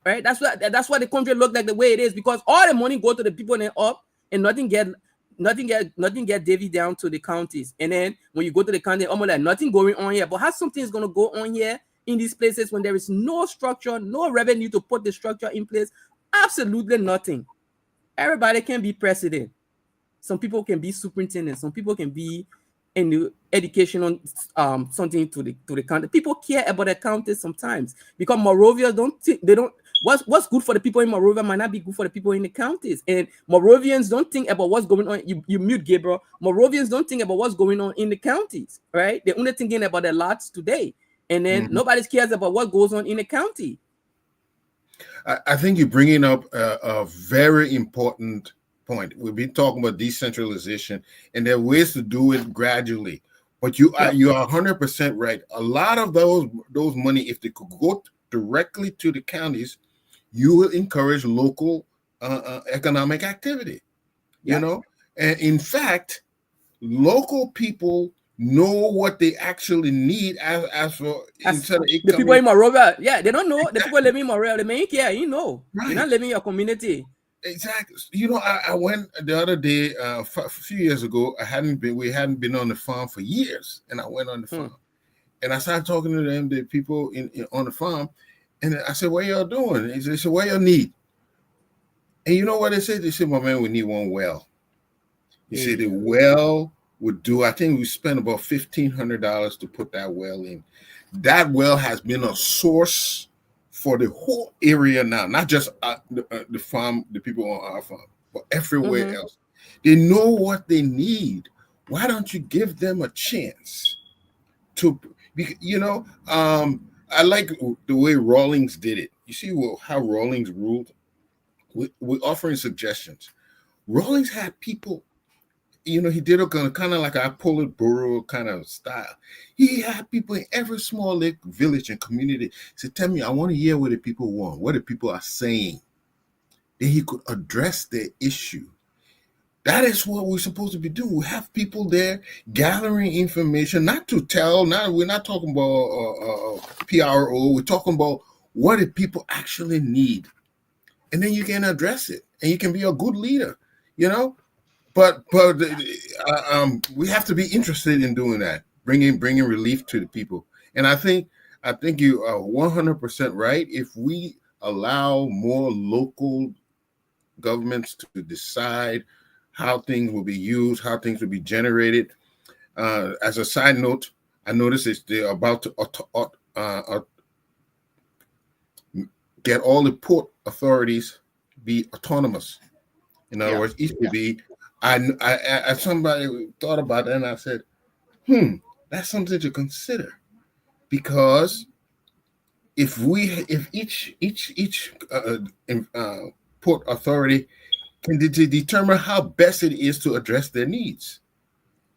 right? That's why the country look like the way it is, because all the money go to the people and up, and nothing get divvied down to the counties. And then when you go to the county, almost like nothing going on here. But how something is going to go on here in these places when there is no structure, no revenue to put the structure in place? Absolutely nothing. Everybody can be president. Some people can be superintendent. Some people can be in the educational something to the county. People care about the county sometimes, because Moravians what's good for the people in Moravia might not be good for the people in the counties. And Moravians don't think about what's going on. You mute Gabriel. Moravians don't think about what's going on in the counties, right? They're only thinking about their lots today. And then nobody cares about what goes on in the county. I think you're bringing up a very important point. We've been talking about decentralization, and there are ways to do it gradually. But you are 100% right. A lot of those money, if they could go directly to the counties, you will encourage local economic activity. And in fact, local people know what they actually need instead of the people in Moravia. Yeah, they don't know. The people living in Moravia, they may care. You're not living in your community. Exactly. I went the other day, a few years ago. We hadn't been on the farm for years, and I went on the farm, and I started talking to them, the people on the farm, and I said, "What y'all doing?" They said, "What y'all need?" And you know what they said? They said, "My man, we need one well." He said the well would do. I think we spent about $1,500 to put that well in. That well has been a source for the whole area now, not just the farm, the people on our farm, but everywhere else. They know what they need. Why don't you give them a chance to, I like the way Rawlings did it. You see how Rawlings ruled? We're offering suggestions. Rawlings had people, he did it kind of like a Politburo kind of style. He had people in every small village and community say, "Tell me, I want to hear what the people want, what the people are saying." Then he could address their issue. That is what we're supposed to be doing. We have people there gathering information, not to tell. We're not talking about PRO. We're talking about what the people actually need. And then you can address it, and you can be a good leader, But we have to be interested in doing that, bringing relief to the people. And I think you are 100% right. If we allow more local governments to decide how things will be used, how things will be generated. As a side note, I noticed they're about to get all the port authorities be autonomous. In other words, it should be. I somebody thought about that, and I said, that's something to consider, because if each port authority can determine how best it is to address their needs.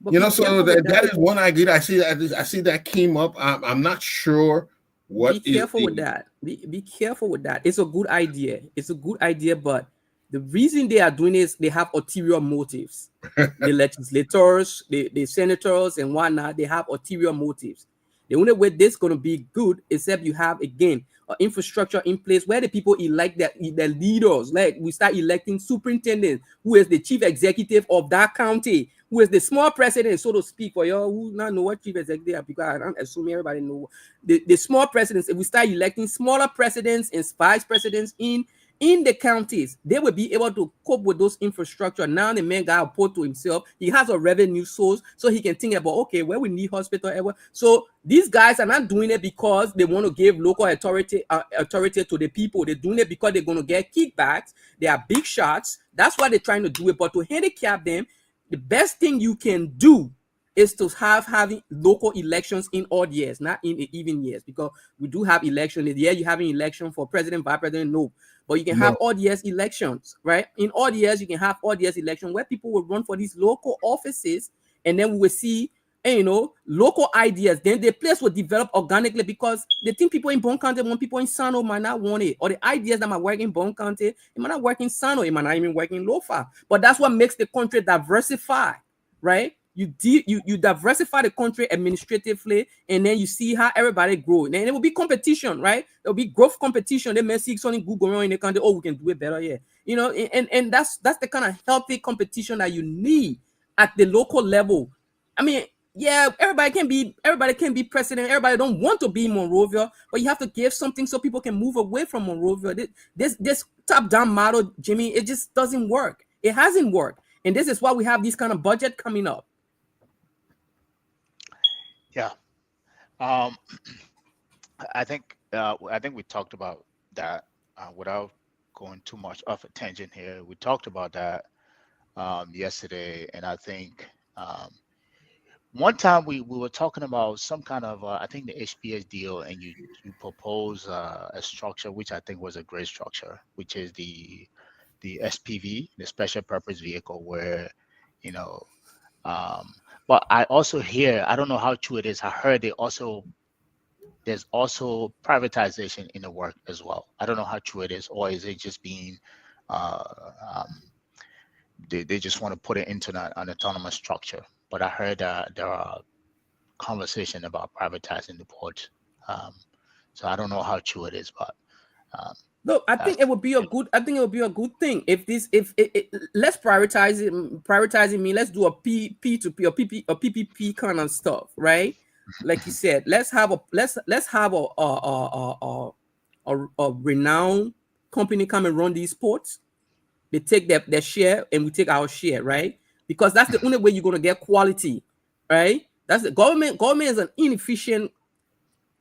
But be So careful with that is one idea. I see that came up. I'm not sure what be is careful with that. Be careful with that. It's a good idea. It's a good idea, but the reason they are doing this, they have ulterior motives. The legislators, the senators, and whatnot, they have ulterior motives. The only way this is going to be good, except you have again infrastructure in place where the people elect their leaders. Like we start electing superintendent, who is the chief executive of that county, who is the small president, so to speak. For y'all who not know what chief executive are, because I don't assume everybody know the small presidents. If we start electing smaller presidents and vice presidents in the counties, they will be able to cope with those infrastructure. Now the man got a port to himself. He has a revenue source, so he can think about, okay, where we need hospital. So these guys are not doing it because they want to give local authority to the people. They're doing it because they're going to get kickbacks. They are big shots. That's why they're trying to do it. But to handicap them, the best thing you can do is to having local elections in odd years, not in even years, because we do have elections. The year you have an election for president, vice president, no. But you can have odd years elections, right? In odd years, you can have odd years election where people will run for these local offices, and then we will see, local ideas. Then the place will develop organically because they think people in Bon County want, people in Sano might not want it, or the ideas that might work in Bon County, it might not work in Sano, it might not even work in Lofa. But that's what makes the country diversify, right? You diversify the country administratively, and then you see how everybody grow. And then it will be competition, right? There will be growth competition. They may see something good going on in the country. Oh, we can do it better, yeah. And that's the kind of healthy competition that you need at the local level. I mean, yeah, everybody can be president. Everybody don't want to be Monrovia, but you have to give something so people can move away from Monrovia. This top-down model, Jimmy, it just doesn't work. It hasn't worked, and this is why we have this kind of budget coming up. Yeah. I think we talked about that without going too much off a tangent here. We talked about that yesterday, and I think one time we were talking about some kind of I think the HPS deal, and you propose a structure which I think was a great structure, which is the SPV, the special purpose vehicle, where but I also hear, I don't know how true it is, I heard there's also privatization in the work as well. I don't know how true it is, or is it just being they just want to put it into an autonomous structure. But I heard there are conversation about privatizing the port. So I don't know how true it is, but no, I think it would be a good. I think it would be a good thing if let's prioritize it. Prioritizing me. Let's do a P2P or PPP kind of stuff, right? Like you said, let's have a renowned company come and run these ports. They take their share, and we take our share, right? Because that's the only way you're gonna get quality, right? That's the government. Government is an inefficient,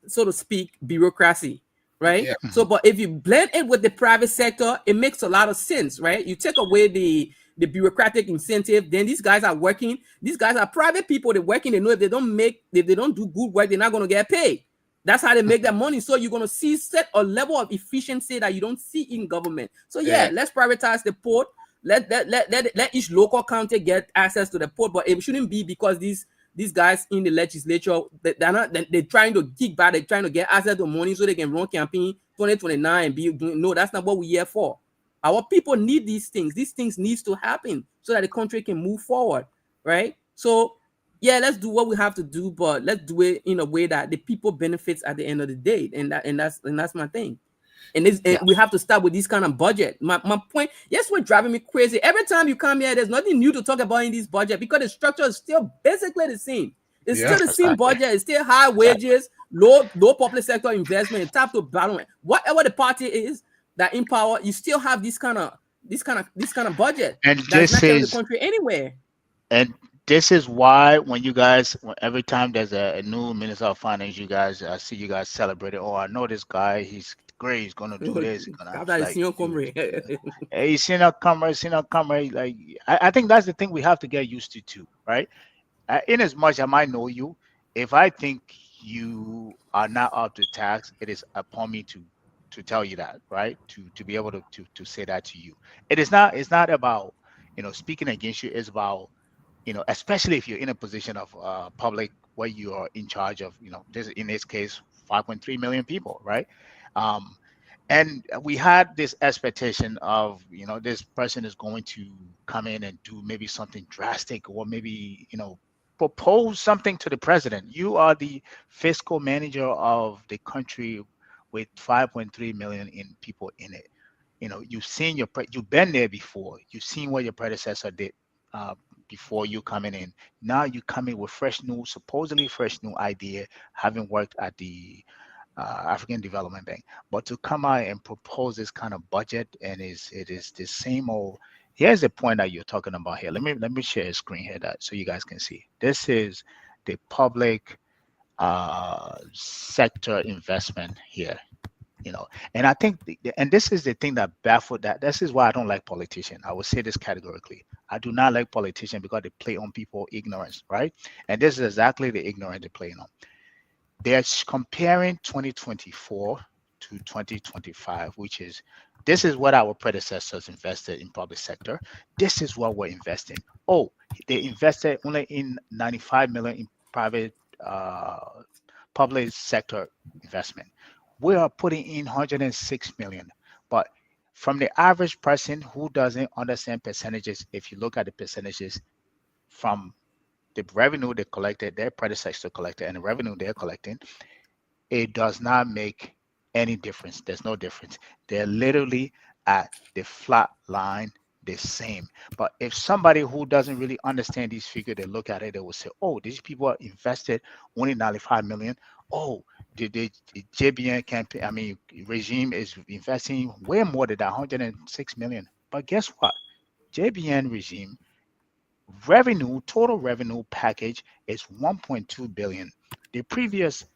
so to speak, bureaucracy. Right. Yeah. So, but if you blend it with the private sector, it makes a lot of sense, right? You take away the bureaucratic incentive, then these guys are working. These guys are private people. They're working. They know if they don't do good work, they're not going to get paid. That's how they make their money. So you're going to see set a level of efficiency that you don't see in government. So yeah, let's privatize the port. Let each local county get access to the port, but it shouldn't be because these guys in the legislature, they're trying to kick back, they're trying to get access to money so they can run campaign 2029 and be doing. No, that's not what we're here for. Our people need these things. These things needs to happen so that the country can move forward, right? So yeah, let's do what we have to do, but let's do it in a way that the people benefits at the end of the day, and that's my thing. And we have to start with this kind of budget. My point, yes, we're driving me crazy. Every time you come here, there's nothing new to talk about in this budget because the structure is still basically the same. It's still the same budget. It's still high wages, low public sector investment, top to bottom. Whatever the party is that in power, you still have this kind of budget. And that's not carrying the country anywhere. And this is why when every time there's a new minister of finance, I see you guys celebrating. Oh, I know this guy. He's great. He's gonna do this. He's gonna hey, seen a camera. Like I think that's the thing we have to get used to too, right? In as much I might know you, if I think you are not up to tax, it is upon me to tell you that, right? To be able to say that to you. It's not about, speaking against you. It's about, especially if you're in a position of public where you are in charge of, this in this case, 5.3 million people, right? Um, and we had this expectation of, this person is going to come in and do maybe something drastic, or maybe, propose something to the president. You are the fiscal manager of the country with 5.3 million in people in it. You've seen you've been there before. You've seen what your predecessor did uh, before you coming in. Now you come in with supposedly fresh new idea, having worked at the African Development Bank. But to come out and propose this kind of budget, and it is the same old. Here's the point that you're talking about here. Let me share a screen here that so you guys can see. This is the public sector investment here. And I think and this is the thing that baffled that. This is why I don't like politicians. I will say this categorically. I do not like politicians because they play on people ignorance, right? And this is exactly the ignorance they're playing on. They're comparing 2024 to 2025, which is this is what our predecessors invested in public sector. This is what we're investing. Oh, they invested only in 95 million in private public sector investment. We are putting in 106 million. But from the average person who doesn't understand percentages, if you look at the percentages from the revenue they collected, their predecessor collected, and the revenue they're collecting, it does not make any difference. There's no difference. They're literally at the flat line, the same. But if somebody who doesn't really understand these figures, they look at it, they will say, oh, these people are invested only 95 million. Oh, the JBN campaign, regime is investing way more than that, 106 million. But guess what? JBN regime total revenue package is 1.2 billion. The previous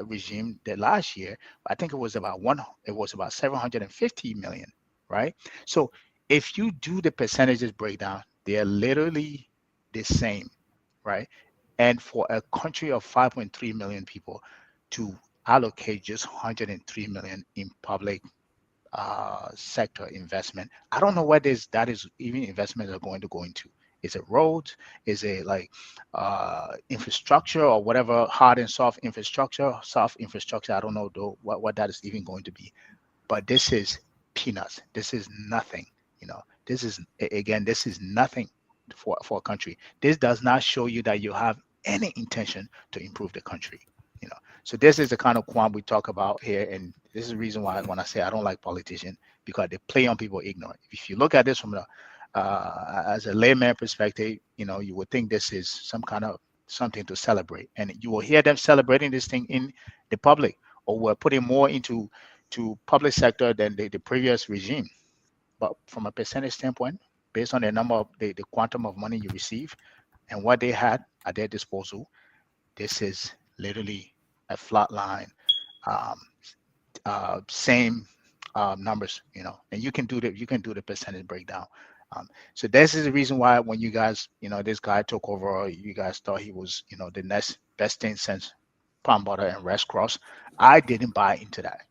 regime, the last year, I think it was about 750 million, right? So if you do the percentages breakdown, they are literally the same, right? And for a country of 5.3 million people to allocate just 103 million in public sector investment, I don't know what that is even investments are going to go into. Is it roads? Is it like infrastructure or whatever, hard and soft infrastructure? Soft infrastructure, I don't know though what that is even going to be. But this is peanuts. This is nothing. This is nothing for a country. This does not show you that you have any intention to improve the country. So this is the kind of qualm we talk about here, and this is the reason why when I say I don't like politicians, because they play on people ignorant. If you look at this from the as a layman perspective, you would think this is some kind of something to celebrate, and you will hear them celebrating this thing in the public, or we're putting more into public sector than the previous regime. But from a percentage standpoint, based on the number of the quantum of money you receive and what they had at their disposal, this is literally a flat line, same numbers, and you can do the percentage breakdown. So this is the reason why when you guys, this guy took over, you guys thought he was, the next best thing since palm butter and Red Cross. I didn't buy into that.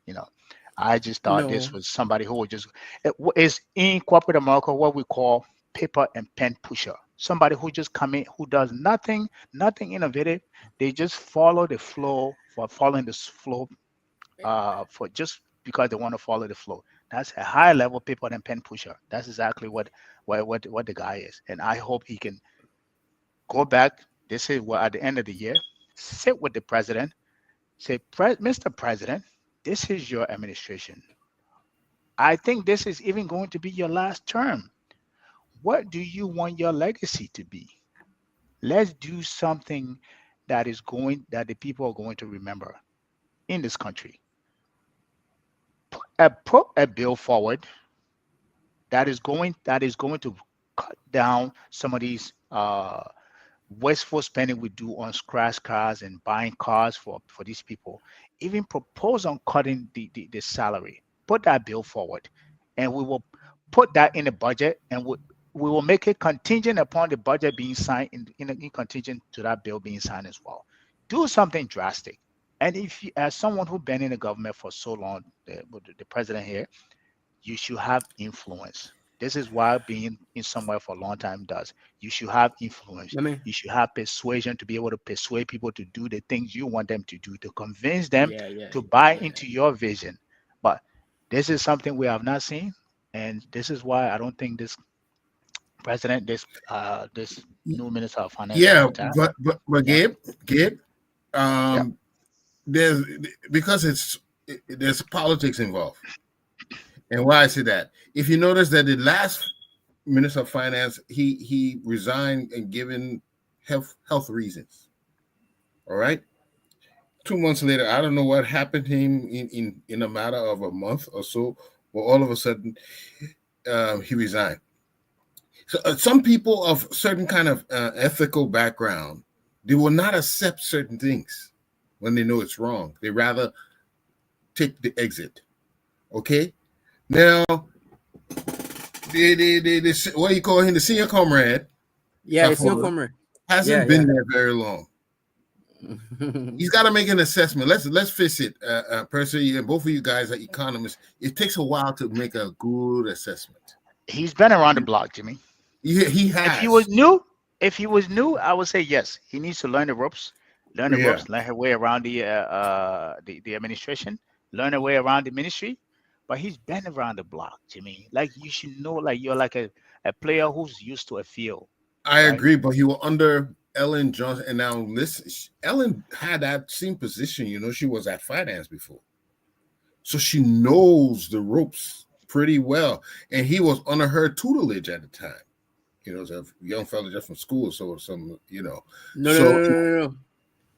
I just thought this No. was somebody who would just is in corporate America what we call paper and pen pusher. Somebody who just come in, who does nothing innovative. They just follow the flow for following this flow, for just because they want to follow the flow. That's a high level paper and pen pusher. That's exactly what the guy is. And I hope he can go back. This is what at the end of the year, sit with the president, say, Mr. President, this is your administration. I think this is even going to be your last term. What do you want your legacy to be? Let's do something that the people are going to remember in this country. Put a bill forward that is going to cut down some of these wasteful spending we do on scratch cars and buying cars for these people. Even propose on cutting the salary. Put that bill forward, and we will put that in the budget, and we will make it contingent upon the budget being signed in contingent to that bill being signed as well. do something drastic. And if you, as someone who's been in the government for so long, the president here, you should have influence. This is why being in somewhere for a long time does. You should have influence. I mean, You should have persuasion to be able to persuade people to do the things you want them to do, to convince them to buy into your vision. But this is something we have not seen, and this is why I don't think this president, this new minister of finance, is Yeah, on time. but Yeah. Gabe, Yeah. there's because there's politics involved. And why I say that, if you notice that the last minister of finance, he resigned and given health reasons. All right. 2 months later, I don't know what happened to him in a matter of a month or so, but all of a sudden he resigned. So some people of certain kind of ethical background, they will not accept certain things when they know it's wrong. They rather take the exit. Okay. Now, what you call him, the senior comrade, yeah, it's no comrade. hasn't been there very long. He's got to make an assessment. Let's face it, Percy, and both of you guys are economists. It takes a while to make a good assessment. He's been around the block, Jimmy. He has. If he was new, I would say yes. He needs to learn the ropes, learn his way around the administration, learn a way around the ministry. But he's been around the block, Jimmy. Like, you should know, like, you're like a player who's used to a field. I agree, but he was under Ellen Johnson, and now listen, Ellen had that same position. You know, she was at finance before, so she knows the ropes pretty well. And he was under her tutelage at the time. You know, as a young fella just from school, so some, you know. No.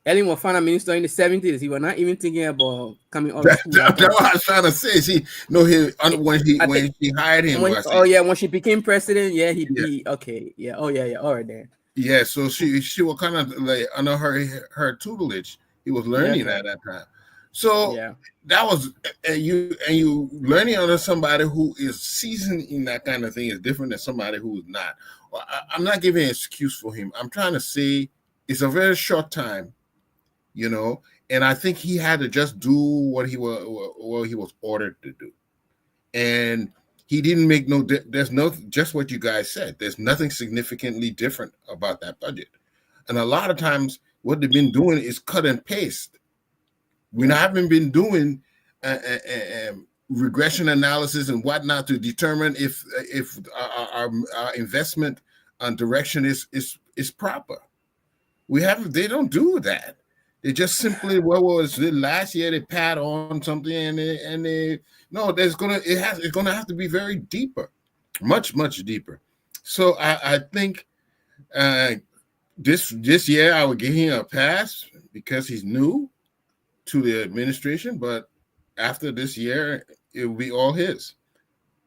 Ellen was finance minister in the 70s. He was not even thinking about coming out of school. That's what I was trying to say. When she hired him. When she became president, all right then. Yeah, so she was kind of like under her tutelage. He was learning at that time. So that was you learning under somebody who is seasoned in that kind of thing is different than somebody who is not. Well, I'm not giving an excuse for him. I'm trying to say it's a very short time, you know, and I think he had to just do what he was ordered to do, and he didn't make there's no, just what you guys said. There's nothing significantly different about that budget, and a lot of times what they've been doing is cut and paste. We haven't been doing regression analysis and whatnot to determine if our investment direction is proper. They don't do that. They just simply, last year they pat on something it's gonna have to be very deeper, much deeper. So I think this year I would give him a pass because he's new to the administration, but after this year it will be all his,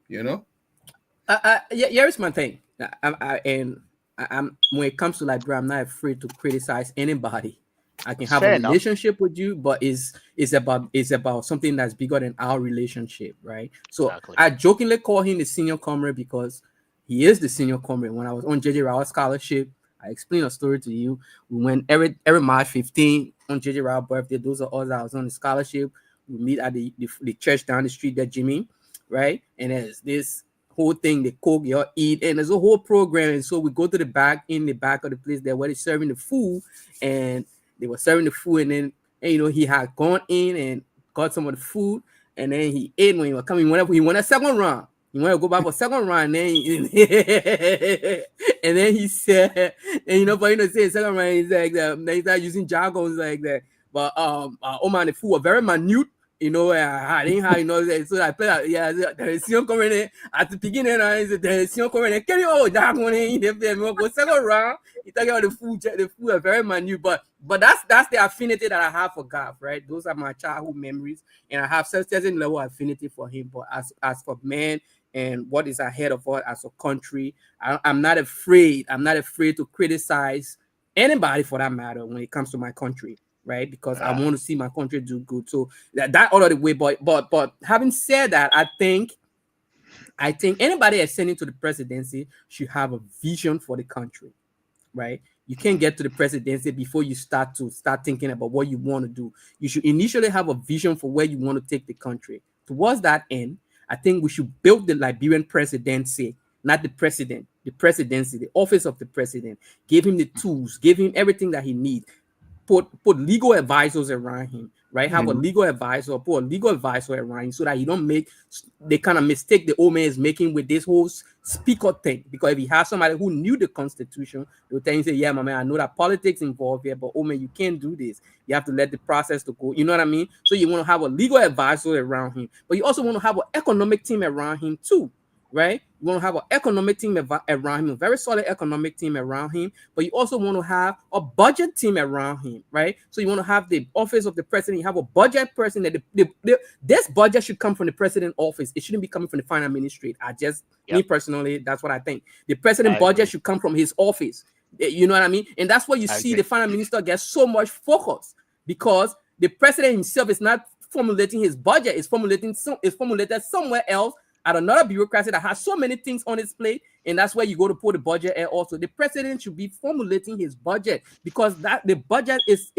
you know. Here's my thing. I'm when it comes to like, bro, I'm not afraid to criticize anybody. I can have a relationship with you, but it's about something that's bigger than our relationship, right? So exactly. I jokingly call him the senior comrade because he is the senior comrade. When I was on JJ Rao scholarship, I explained a story to you. We went every March 15 on JJ Rao birthday. Those are us that was on the scholarship. We meet at the church down the street there, Jimmy, right? And there's this whole thing, they cook, you eat, and there's a whole program. And so we go to the back of the place there where they're serving the food, and they were serving the food, and he had gone in and got some of the food, and then he ate when he was coming. Whenever he went a second round, he wanted to go back for a second round, and then he said, and say second round, he's like that. He's not using jargons like that. But oh man, the food was very minute. I didn't have, so I played, the senior coming in at the beginning, the senior coming in, can you jargon in the second round? You talking about the food are very minute, but that's the affinity that I have for Gav, right? Those are my childhood memories, and I have certain level of affinity for him. But as for man and what is ahead of us as a country, I'm not afraid. I'm not afraid to criticize anybody for that matter when it comes to my country, right? Because I want to see my country do good. So that all of the way. But having said that, I think anybody ascending to the presidency should have a vision for the country, right? You can't get to the presidency before you start thinking about what you want to do. You should initially have a vision for where you want to take the country. Towards that end, I think we should build the Liberian presidency, not the president, the presidency, the office of the president. Give him the tools, give him everything that he needs. Put legal advisors around him, right? Have a legal advisor, put a legal advisor around him so that you don't make the kind of mistake the old man is making with this whole speaker thing. Because if he has somebody who knew the Constitution, they'll tell you, say, yeah, my man, I know that politics involved here, but oh man, you can't do this. You have to let the process to go. You know what I mean? So you want to have a legal advisor around him, but you also want to have an economic team around him too. Right? You want to have an economic team around him, a very solid economic team around him, but you also want to have a budget team around him, right? So you want to have the office of the president, you have a budget person that this budget should come from the president office. It shouldn't be coming from the finance ministry. Me personally, that's what I think. The president budget should come from his office. You know what I mean? And that's why you see the finance minister gets so much focus, because the president himself is not formulating his budget, it's formulated somewhere else at another bureaucracy that has so many things on its plate, and that's where you go to put the budget at. Also, the president should be formulating his budget, because that the budget is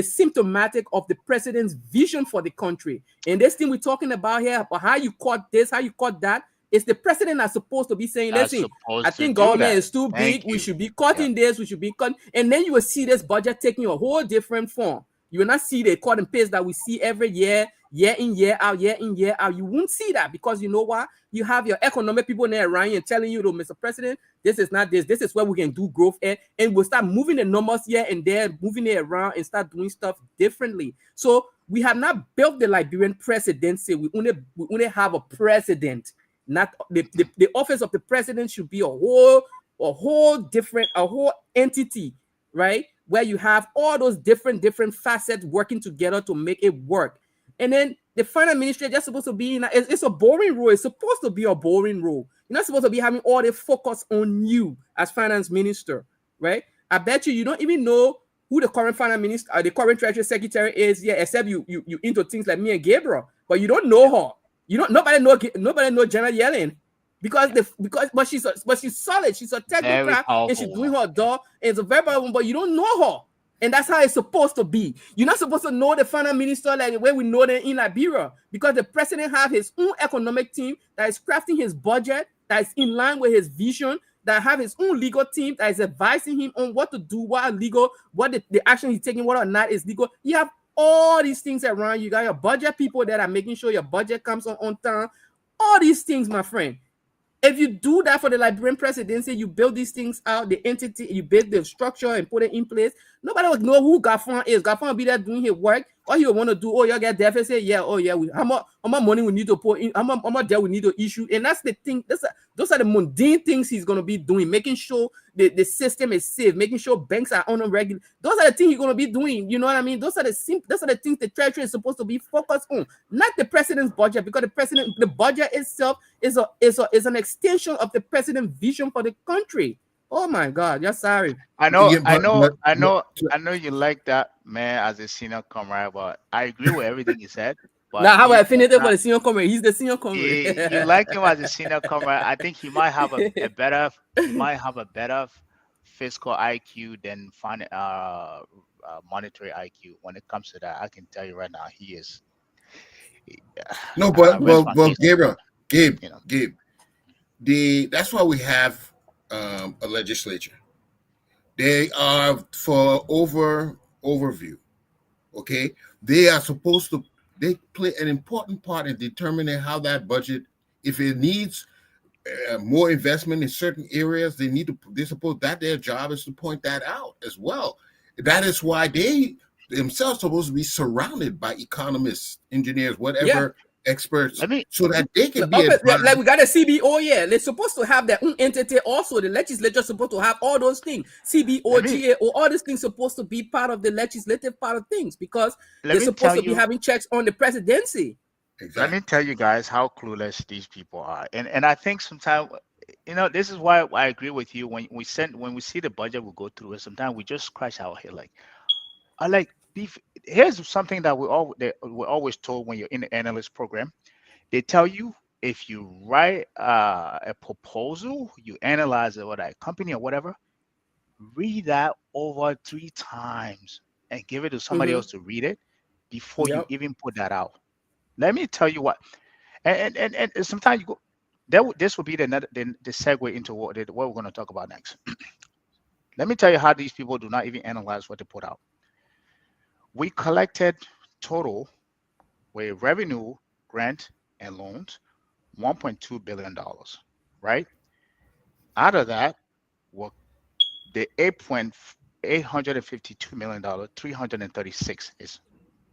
symptomatic of the president's vision for the country. And this thing we're talking about here, about how you cut this, how you cut that, it's the president that's supposed to be saying, listen, I think government is too big, we should be cutting this, we should be cutting, and then you will see this budget taking a whole different form. You will not see the cut and paste that we see every year in, year out. You won't see that, because you know what? You have your economic people there around you and telling you, Mr. President, this is not this. This is where we can do growth at. And we'll start moving the numbers here and there, moving it around and start doing stuff differently. So we have not built the Liberian presidency. We only have a president. Not the office of the president should be a whole entity, right? Where you have all those different facets working together to make it work. And then the finance ministry is just supposed to be it's a boring role. It's supposed to be a boring role. You're not supposed to be having all the focus on you as finance minister, right? I bet you don't even know who the current finance minister, the current treasury secretary is, except you into things like me and Gabriel, but you don't know her. Nobody know Janet Yellen. But she's solid. She's a technocrat, and she's doing her job. And it's a very bad one, but you don't know her, and that's how it's supposed to be. You're not supposed to know the finance minister like the way we know them in Liberia, because the president have his own economic team that is crafting his budget, that is in line with his vision, that have his own legal team that is advising him on what to do, what are legal, what the action he's taking, what or not is legal. You have all these things around. You got your budget people that are making sure your budget comes on time. All these things, my friend. If you do that for the Liberian presidency, you build these things out, the entity, you build the structure and put it in place. Nobody will know who Gaffon is. Gaffon will be there doing his work. All he will want to do, you get deficit, how much money we need to put in, how much debt we need to issue. And that's the thing. Those are the mundane things he's going to be doing, making sure the system is safe, making sure banks are on a regular. Those are the things he's going to be doing. You know what I mean? Those are the things the treasury is supposed to be focused on, not the president's budget, because the budget itself is an extension of the president's vision for the country. Oh my God, you're sorry. I know you like that, man, as a senior comrade, but I agree with everything you said. Now, how I finished it for the senior comrade? He's the senior comrade. You like him as a senior comrade. I think he might have a better fiscal IQ than monetary IQ when it comes to that. I can tell you right now, he is. No, but Gabriel, Gabe, that's why we have a legislature. They are for overview. Okay, they play an important part in determining how that budget, if it needs more investment in certain areas, they're supposed that their job is to point that out as well. That is why they themselves supposed to be surrounded by economists, engineers, whatever. Experts, so that they can be like we got a CBO. They're supposed to have their own entity. Also, the legislature is supposed to have all those things. CBO, GAO, all these things supposed to be part of the legislative part of things, because they're supposed to be having checks on the presidency. Exactly. Let me tell you guys how clueless these people are, and I think sometimes, this is why I agree with you. When we see the budget, we go through it. Sometimes we just scratch our head here's something that we're always told when you're in the analyst program. They tell you, if you write a proposal, you analyze it with a company or whatever, read that over 3 times and give it to somebody Mm-hmm. else to read it before you Yep. even put that out. Let me tell you what, and sometimes you go, this will be the segue into what we're going to talk about next. Let me tell you how these people do not even analyze what they put out. We collected total with revenue, grant, and loans $1.2 billion, right? Out of that, well, the 852 million dollars, 336 is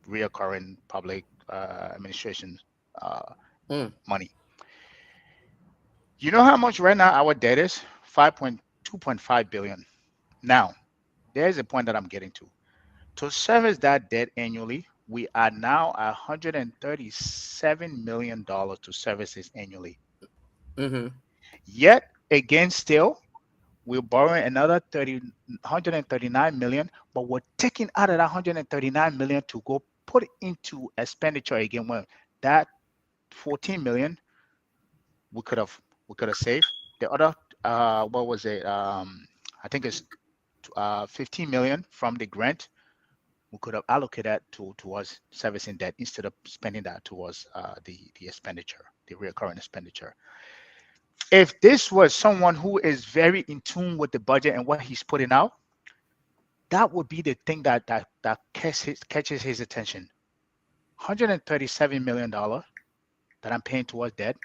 reoccurring public administration uh, Mm. money. You know how much right now our debt is? 5.2.5 billion. Now, there's a point that I'm getting to. To service that debt annually, we are now at $137 million to service this annually. Mm-hmm. Yet again, still we're borrowing another 139 million, but we're taking out of that 139 million to go put into expenditure again. When that 14 million we could have saved. The other what was it? I think it's 15 million from the grant. We could have allocated that towards servicing debt instead of spending that towards the expenditure, the recurring expenditure. If this was someone who is very in tune with the budget and what he's putting out, that would be the thing that catches his attention. $137 million that I'm paying towards debt,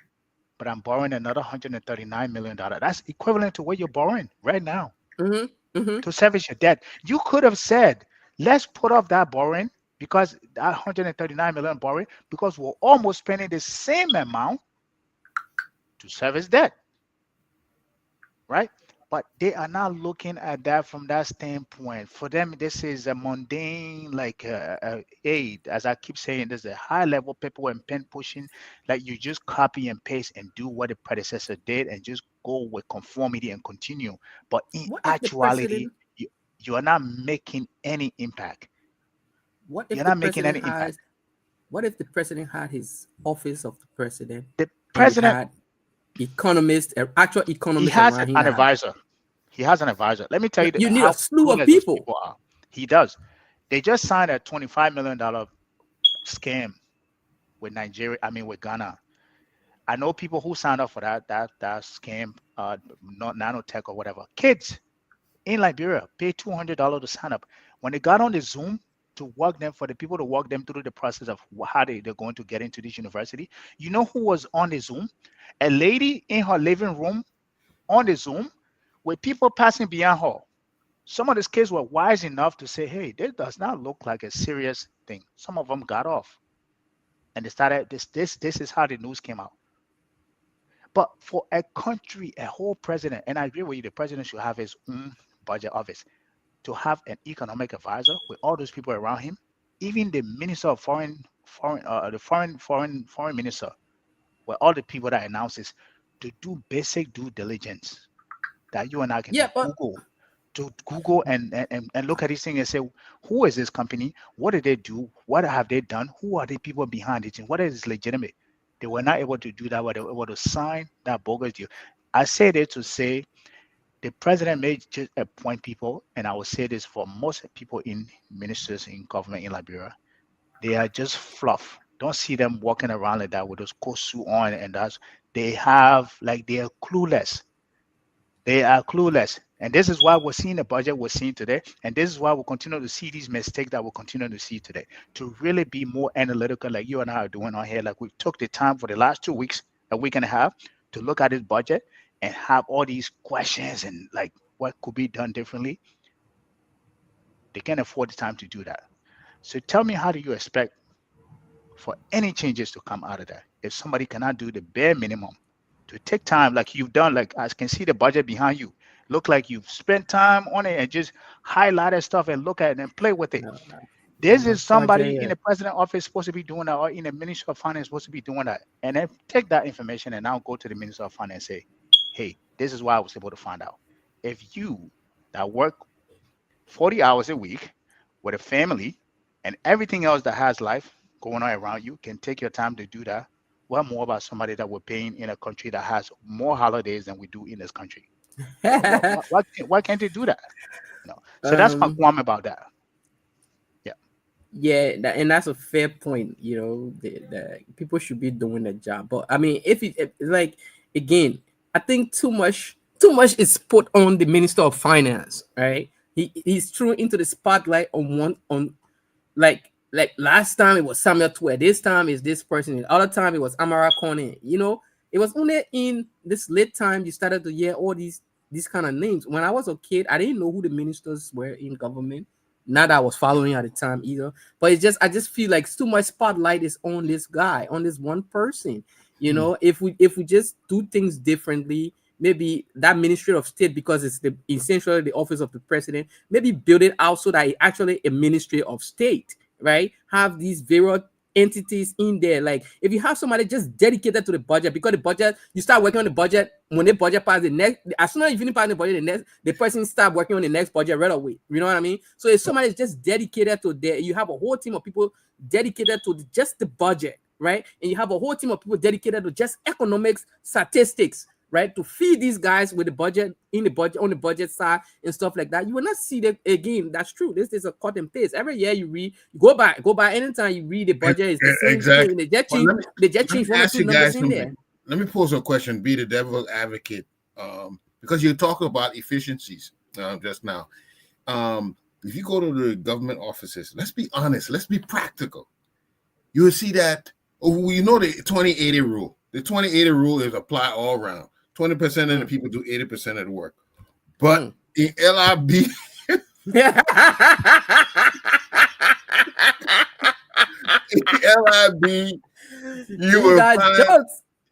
but I'm borrowing another $139 million. That's equivalent to what you're borrowing right now Mm-hmm. Mm-hmm. to service your debt. You could have said, let's put off that borrowing because that 139 million borrowing because we're almost spending the same amount to service debt, right? But they are not looking at that from that standpoint. For them, this is a mundane, like aid. As I keep saying, there's a high level paper and pen pushing, like you just copy and paste and do what the predecessor did and just go with conformity and continue. But in What if the actuality, president? you are not making any impact. What if You're the not making president any impact. has? What if the president had his office of the president, The and it president, had economists, actual he economists has around him an that have? advisor. He has an advisor. Let me tell Yeah, you you need a how slew of clueless those people. people are. He does. They just signed a $25 million scam with Nigeria, I mean with Ghana. I know people who signed up for that scam, not nanotech or whatever. Kids in Liberia pay $200 to sign up. When they got on the Zoom to walk them, for the people to walk them through the process of how they're going to get into this university, you know who was on the Zoom? A lady in her living room on the Zoom with people passing behind her. Some of these kids were wise enough to say, hey, this does not look like a serious thing. Some of them got off and they started this is how the news came out. But for a country, a whole president, and I agree with you, the president should have his own budget office to have an economic advisor with all those people around him, even the minister of the foreign minister, with all the people that announces to do basic due diligence that you and I can Yeah, do. but Google and look at this thing and say, who is this company? What did they do? What have they done? Who are the people behind it? And what is legitimate? They were not able to do that, but they were able to sign that bogus deal. I say that to say the president may just appoint people, and I will say this for most people in ministers in government in Liberia, they are just fluff. Don't see them walking around like that with those coat suit on, and that's they have like they are clueless. They are clueless. And this is why we're seeing the budget we're seeing today. And this is why we'll continue to see these mistakes that we'll continue to see today. To really be more analytical, like you and I are doing on here, like we took the time for the last 2 weeks, a week and a half, to look at this budget and have all these questions and like what could be done differently. They can't afford the time to do that. So tell me, how do you expect for any changes to come out of that if somebody cannot do the bare minimum to take time like you've done? Like I can see the budget behind you, look like you've spent time on it and just highlighted stuff and look at it and play with it. no, This no, is not there somebody in yet. the president office supposed to be doing that, or in the ministry of finance supposed to be doing that, and then take that information and now go to the minister of finance and say, hey, this is what I was able to find out. If you that work 40 hours a week with a family and everything else that has life going on around you can take your time to do that, what more about somebody that we're paying in a country that has more holidays than we do in this country? Why can't they do that? So that's my Um, qualm about that. Yeah. yeah, and that's a fair point. The people should be doing their job. But I mean, if like again, I think too much is put on the Minister of Finance, right? He's thrown into the spotlight on like last time it was Samuel Tuer, this time is this person, the other time it was Amara Kone. It was only in this late time you started to hear all these kind of names. When I was a kid, I didn't know who the ministers were in government. Not that I was following at the time either. But I just feel like too much spotlight is on this guy, on this one person. If we just do things differently, maybe that Ministry of State, because it's essentially the office of the president, maybe build it out so that it's actually a Ministry of State, right? Have these various entities in there. Like if you have somebody just dedicated to the budget, because the budget, you start working on the budget when the budget passes, the next, as soon as you finish passing the budget, the person start working on the next budget right away. You know what I mean? So if somebody is just dedicated to there, you have a whole team of people dedicated to just the budget, right? And you have a whole team of people dedicated to just economics, statistics, right? To feed these guys with the budget on the budget side and stuff like that. You will not see that again. That's true. This is a cut and paste. Every year you read, go by anytime you read the budget is the same Exactly. thing. They just change one or two numbers in there. Let me pose a question, be the devil's advocate, because you're talking about efficiencies just now. If you go to the government offices, let's be honest, let's be practical. You will see that, the 20-80 rule. The 20-80 rule is apply all around. 20% of the people do 80% of the work. But in LIB, you will find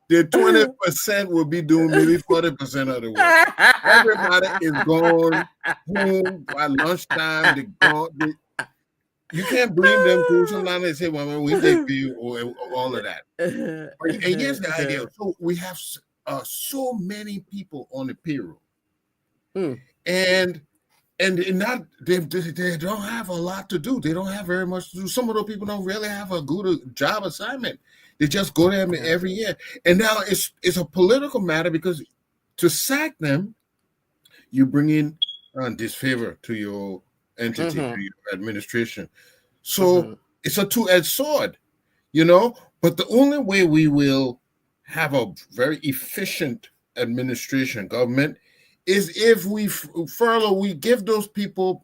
the 20% will be doing maybe 40% of the work. Everybody is going home by lunchtime. You can't blame them too. Sometimes they say, well, we take you or all of that. And here's the idea. So we have so many people on the payroll. And they don't have a lot to do. They don't have very much to do. Some of those people don't really have a good job assignment. They just go there every year. And now it's a political matter, because to sack them, you bring in disfavor to your entity, to your administration. So it's a two-edged sword, but the only way we will have a very efficient administration, government, is if we give those people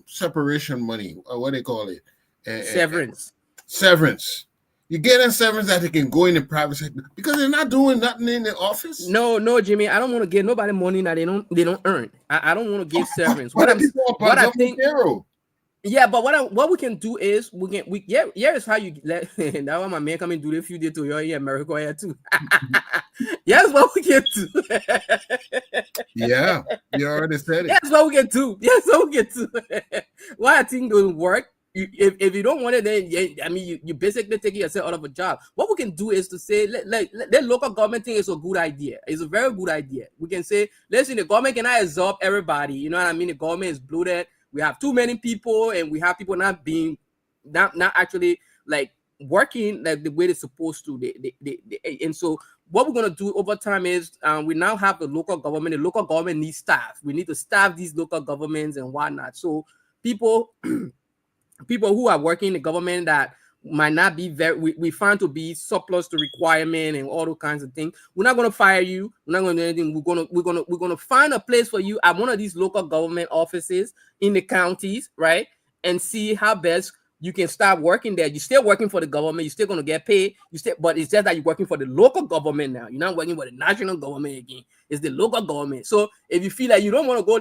separation money, or what they call it, severance. You get in severance that they can go in the private sector, because they're not doing nothing in the office. No, Jimmy, I don't want to give nobody money that they don't earn. I don't want to give severance. What I think. Yeah, but what we can do is here's how you let that one my man come and do the few days to you in America here too. Yes, what we can do. Yeah, you already said it. Yes, what we can do. Yes, what we can do. Why I think it will work. If you don't want it, then you basically taking yourself out of a job. What we can do is to say, the local government thing is a good idea. It's a very good idea. We can say, listen, the government cannot absorb everybody. You know what I mean? The government is bloated. We have too many people, and we have people not actually like working like the way they're supposed to. And so what we're gonna do over time is we now have the local government. The local government needs staff. We need to staff these local governments and whatnot. So people who are working in the government that might not be we find to be surplus to requirement and all those kinds of things. We're not going to fire you. We're not going to do anything. We're going to find a place for you at one of these local government offices in the counties, right? And see how best you can start working there. You're still working for the government. You're still going to get paid. But it's just that you're working for the local government now. You're not working for the national government again. It's the local government. So if you feel like you don't want to go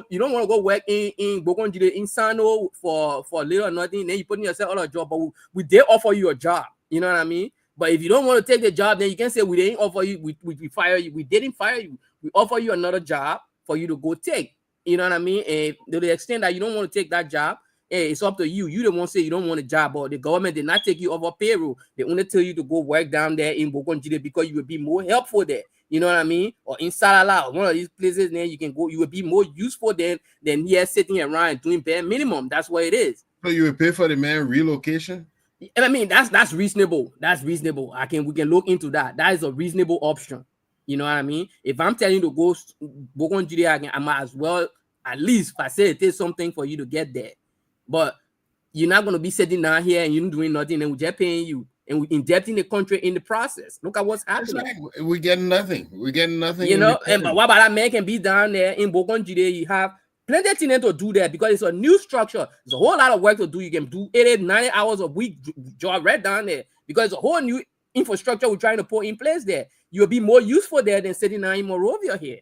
work in Bokonjide, in Sano for little or nothing, then you putting yourself on a job. But we did offer you a job. You know what I mean? But if you don't want to take the job, then you can say we didn't offer you. We fire you. We didn't fire you. We offer you another job for you to go take. You know what I mean? And to the extent that you don't want to take that job, hey, it's up to you. You don't want to say you don't want a job, but the government did not take you off a payroll. They only tell you to go work down there in Bokonjide because you will be more helpful there. You know what I mean? Or in Salala, one of these places, then you can go. You will be more useful than here sitting around doing bare minimum. That's what it is. So you will pay for the man relocation? And I mean that's reasonable. That's reasonable. We can look into that. That is a reasonable option. You know what I mean? If I'm telling you to go Bogon Judea again, I might as well at least facilitate something for you to get there. But you're not going to be sitting down here and you're doing nothing and we're just paying you and we're indebting the country in the process. Look at what's That's happening. right. We're getting nothing. We're getting nothing. You in know, and return. but what about that man can be down there in Bogon Judea? You have plenty of things to do there because it's a new structure. There's a whole lot of work to do. You can do 80, 90 hours a week job right down there because it's a whole new infrastructure we're trying to put in place there. You'll be more useful there than sitting down in Morovia here.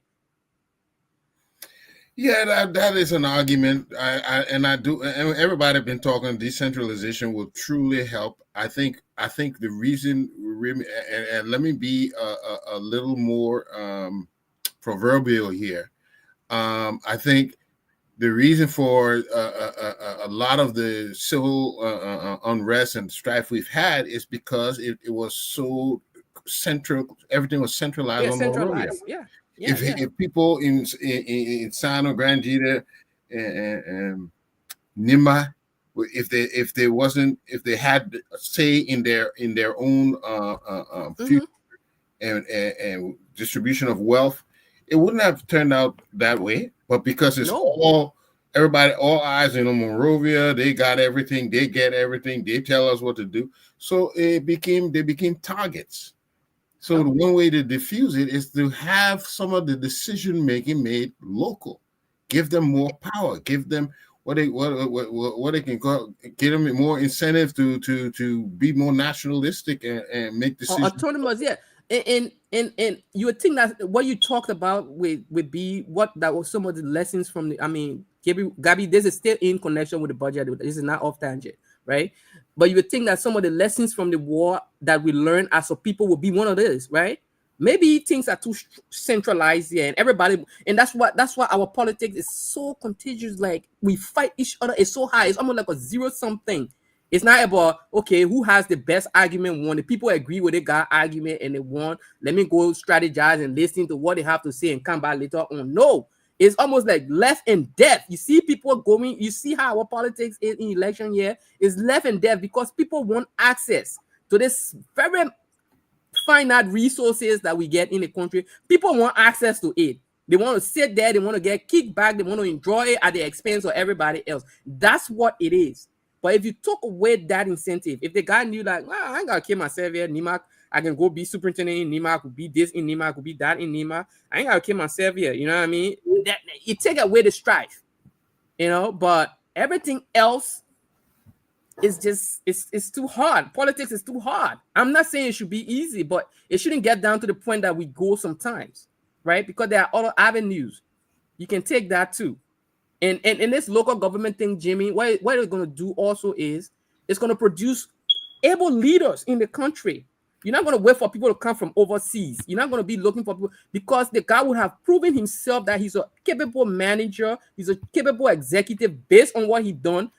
Yeah, that is an argument. I do. And everybody been talking decentralization will truly help. I think the reason, and let me be a little more proverbial here. I think the reason for a lot of the civil unrest and strife we've had is because it was so central. Everything was centralized on Monrovia. Yeah. If people in Sano, Grand Jita, and Nima, if they had a say in their own future and distribution of wealth, it wouldn't have turned out that way. But because it's all eyes in Monrovia, they got everything, they get everything, they tell us what to do. So they became targets. So the one way to diffuse it is to have some of the decision making made local. Give them more power. Give them what they can call. Give them more incentive to be more nationalistic and make decisions. Autonomous, yeah. And you would think that what you talked about would be what that was some of the lessons from the. I mean, Gabby, this is still in connection with the budget. This is not off tangent, right? But you would think that some of the lessons from the war that we learned as a people would be one of these, right? Maybe things are too centralized here, and everybody, and that's why our politics is so contagious. Like we fight each other. It's so high. It's almost like a zero-sum thing. It's not about okay, who has the best argument won. The people agree with the guy argument and they won. Let me go strategize and listen to what they have to say and come back later on. No. It's almost like left and death. You see people going, you see how our politics is in election year is left and death because people want access to this very finite resources that we get in the country. People want access to it. They want to sit there, they want to get kicked back, they want to enjoy it at the expense of everybody else. That's what it is. But if you took away that incentive, if the guy knew like, I ain't gotta kill myself here, Nima, I can go be superintendent in Nima, I could be this in Nima, I could be that in Nima. I ain't gotta kill myself here. You know what I mean? That you take away the strife, you know, but everything else is just it's too hard. Politics is too hard. I'm not saying it should be easy, but it shouldn't get down to the point that we go sometimes, right? Because there are other avenues. You can take that too. And this local government thing, Jimmy, what it's going to do also is it's going to produce able leaders in the country. You're not going to wait for people to come from overseas. You're not going to be looking for people because the guy would have proven himself that he's a capable manager. He's a capable executive based on what he done,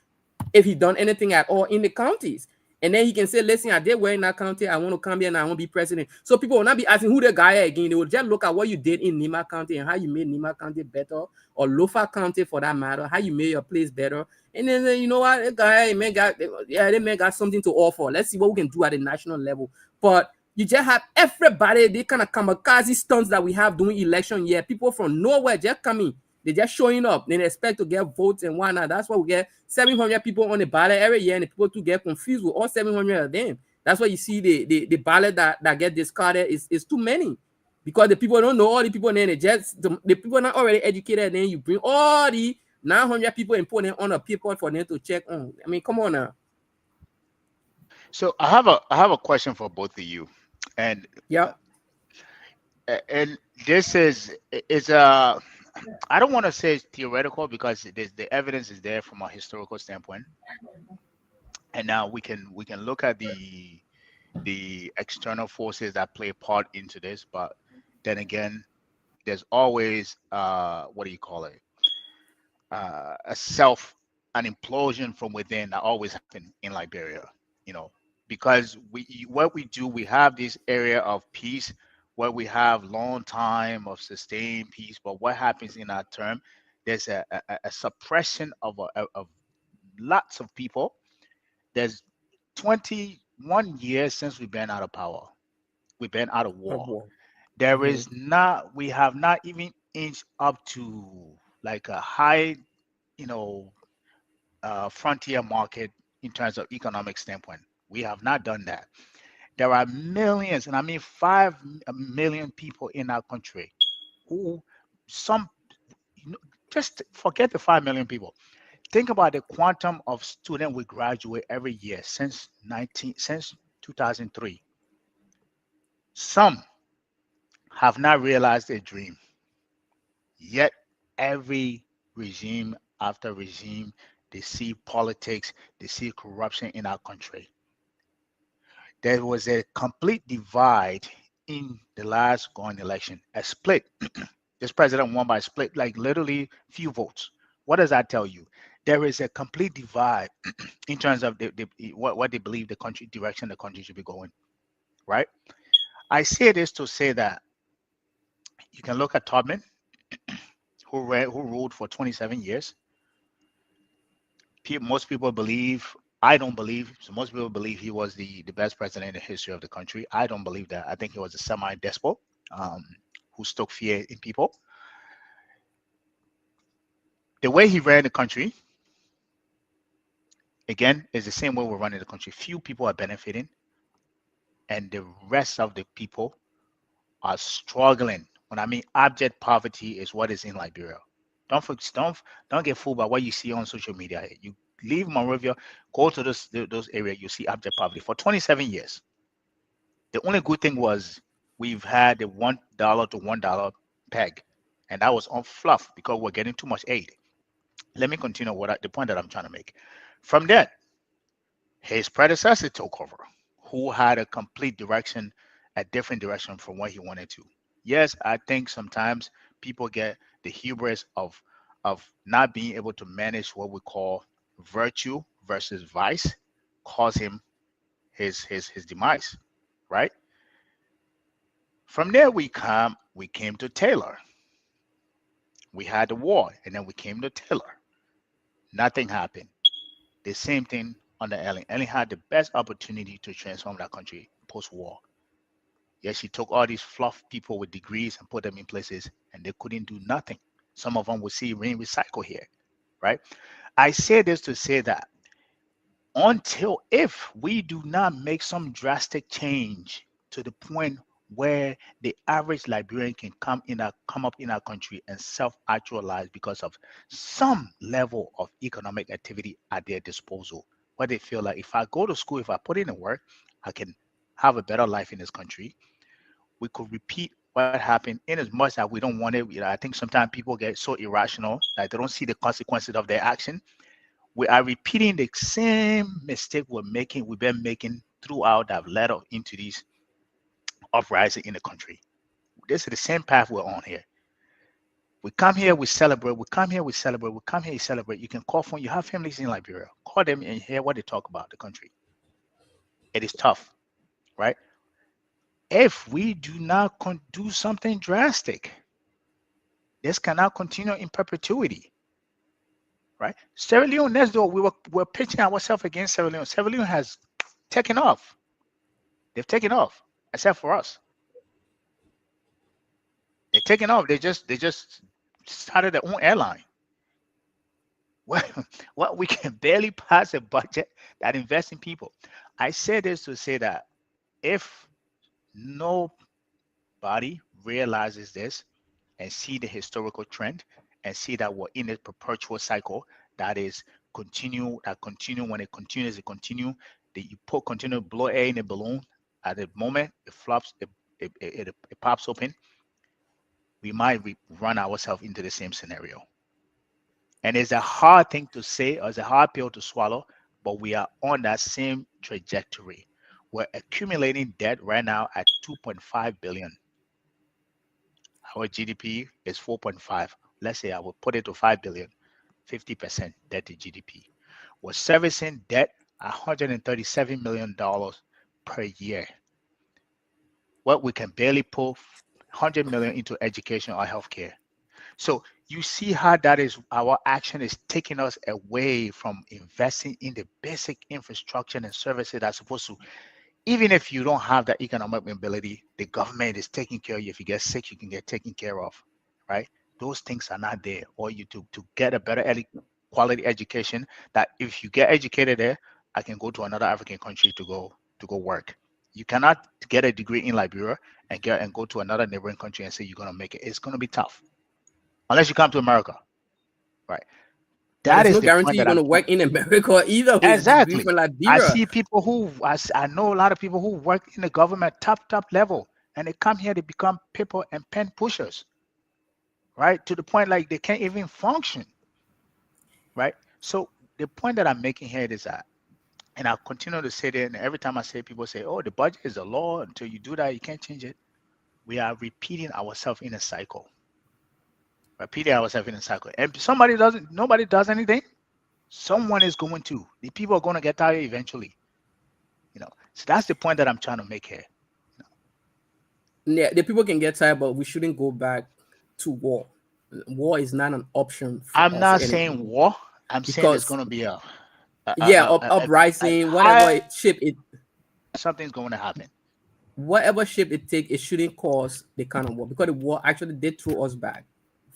if he done anything at all in the counties. And then he can say, listen, I did well in that county. I want to come here and I want to be president. So people will not be asking who the guy is again. They will just look at what you did in Nima County and how you made Nima County better, or Lofa County for that matter, how you made your place better. And then, you know what, the guy, they may got something to offer. Let's see what we can do at the national level. But you just have everybody, they kind of kamikaze stunts that we have during election year. People from nowhere just coming. They're just showing up. They expect to get votes and whatnot. That's why we get 700 people on the ballot every year, and the people to get confused with all 700 of them. That's why you see the ballot that get discarded is too many, because the people don't know all the people. And then the people not already educated. And then you bring all the 900 people and put them on a paper for them to check on. I mean, come on now. So I have a question for both of you, and yeah, and this is I don't want to say it's theoretical because the evidence is there from a historical standpoint, and now we can look at the external forces that play a part into this. But then again, there's always what do you call it? An implosion from within that always happens in Liberia. You know, because we have this area of peace where we have long time of sustained peace, but what happens in that term, there's a suppression of lots of people. There's 21 years since we've been out of power. We've been out of war. We have not even inched up to like a high, you know, frontier market in terms of economic standpoint. We have not done that. There are millions, and I mean 5 million people in our country who some you know, just forget the 5 million people. Think about the quantum of students we graduate every year since 2003. Some have not realized their dream yet. Every regime after regime, they see politics, they see corruption in our country. There was a complete divide in the last going election, a split. This president won by a split, like literally few votes. What does that tell you? There is a complete divide in terms of what they believe the country direction the country should be going, right? I say this to say that you can look at Tubman, who ruled for 27 years. Most people believe, I don't believe, so most people believe he was the best president in the history of the country. I don't believe that. I think he was a semi-despot um, who stoked fear in people. The way he ran the country, again, is the same way we're running the country. Few people are benefiting, and the rest of the people are struggling. When I mean abject poverty is what is in Liberia. Don't get fooled by what you see on social media. You leave Monrovia, go to those areas, you see abject poverty for 27 years. The only good thing was we've had the $1 to $1 peg, and that was on fluff because we're getting too much aid. Let me continue the point that I'm trying to make. From that, his predecessor took over, who had a complete direction, a different direction from what he wanted to. Yes, I think sometimes people get the hubris of not being able to manage what we call virtue versus vice, cause him his demise, right? From there we came to Taylor. We had the war, and then we came to Taylor. Nothing happened. The same thing under Ellen. Ellen had the best opportunity to transform that country post-war. Yes, she took all these fluff people with degrees and put them in places, and they couldn't do nothing. Some of them would see rain recycle here, right? I say this to say that if we do not make some drastic change to the point where the average Liberian can come up in our country and self-actualize because of some level of economic activity at their disposal, where they feel like if I go to school, if I put in the work, I can have a better life in this country. We could repeat what happened in as much as we don't want it. I think sometimes people get so irrational that they don't see the consequences of their action. We are repeating the same mistake we've been making throughout that led up into these uprising in the country. This is the same path we're on here. We come here, we celebrate. We come here, we celebrate. We come here, you celebrate. You can call from, you have families in Liberia. Call them and hear what they talk about the country. It is tough, right? If we do not do something drastic, this cannot continue in perpetuity, right? Sierra Leone, next door, we're pitching ourselves against Sierra Leone. Sierra Leone has taken off. They've taken off, except for us. They're taking off. They just started their own airline. What we can barely pass a budget that invests in people. I say this to say that if nobody realizes this and see the historical trend and see that we're in a perpetual cycle that is continue when it continues, that you continue to blow air in a balloon. At the moment it flops, it pops open, we might run ourselves into the same scenario. And it's a hard thing to say, or it's a hard pill to swallow, but we are on that same trajectory. We're accumulating debt right now at 2.5 billion. Our GDP is 4.5. Let's say I will put it to 5 billion, 50% debt to GDP. We're servicing debt $137 million per year. Well, we can barely pull 100 million into education or healthcare. So you see how that is, our action is taking us away from investing in the basic infrastructure and services that's supposed to even if you don't have that economic mobility, the government is taking care of you. If you get sick, you can get taken care of, right? Those things are not there. Or you to get a better quality education. That if you get educated there, I can go to another African country to go work. You cannot get a degree in Liberia and go to another neighboring country and say you're gonna make it. It's gonna be tough, unless you come to America, right? But That there's is no the guarantee point you're that going to work in America either with a degree exactly. from I Liberia. see people I know a lot of people who work in the government top level, and they come here to become paper and pen pushers, right? To the point like they can't even function, right? So the point that I'm making here is that, and I'll continue to say that, and every time I say, people say, "Oh, the budget is a law. Until you do that, you can't change it." We are repeating ourselves in a cycle. Repeating ourselves in a cycle. And nobody does anything. Someone is going to. The people are going to get tired eventually. So that's the point that I'm trying to make here. Yeah, the people can get tired, but we shouldn't go back to war. War is not an option for I'm us not anymore. saying war. I'm saying there's Because going to be a uprising, whatever shape it, something's going to happen. whatever shape it take, it shouldn't cause the kind of war, because the war actually did throw us back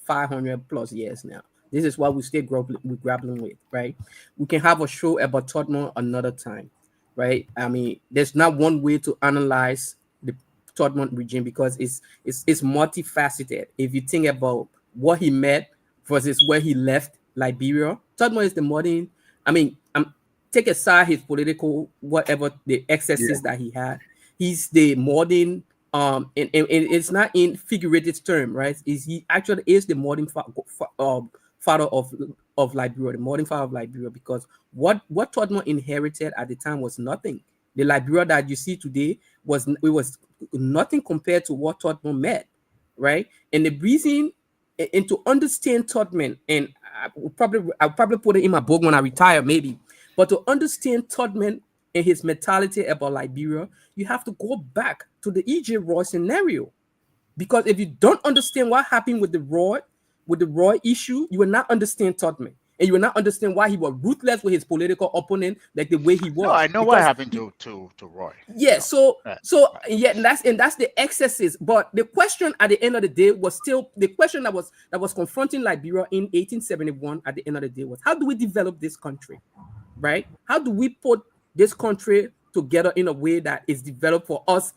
500 plus years now. This is what we stay grappling with, right? We can have a show about Tottenham another time, right? I mean, there's not one way to analyze the Tottenham regime, because it's multifaceted. If you think about what he met versus where he left Liberia, Tottenham is the modern. I mean, take aside his political whatever the excesses that he had. He's the modern. And it's not in figurative term, right? He actually is the modern father of Liberia, the modern father of Liberia, because what Tottenham inherited at the time was nothing. The Liberia that you see today was nothing compared to what Tottenham met, right? And the reason, and to understand Tottenham, and I'll probably put it in my book when I retire, maybe, but to understand Tottenham and his mentality about Liberia, you have to go back to the EJ Roy scenario. Because if you don't understand what happened with the Roy issue, you will not understand Tottenham. And you will not understand why he was ruthless with his political opponent, like the way he was. No, I know what happened to Roy. Yeah, and that's the excesses. But the question at the end of the day was still the question that was confronting Liberia in 1871 at the end of the day was, how do we develop this country? Right? How do we put this country together in a way that is developed for us,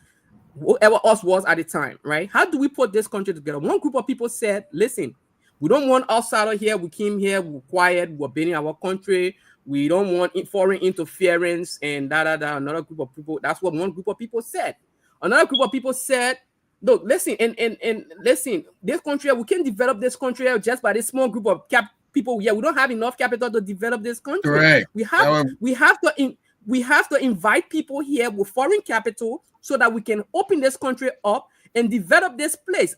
whoever us was at the time, right? How do we put this country together? One group of people said, listen, we don't want outsider here. We came here, we're quiet, we're building our country. We don't want foreign interference and Another group of people, that's what one group of people said. Another group of people said, look, listen, and listen, this country, we can't develop this country just by this small group of people here. We don't have enough capital to develop this country. Correct. We have to invite people here with foreign capital so that we can open this country up and develop this place.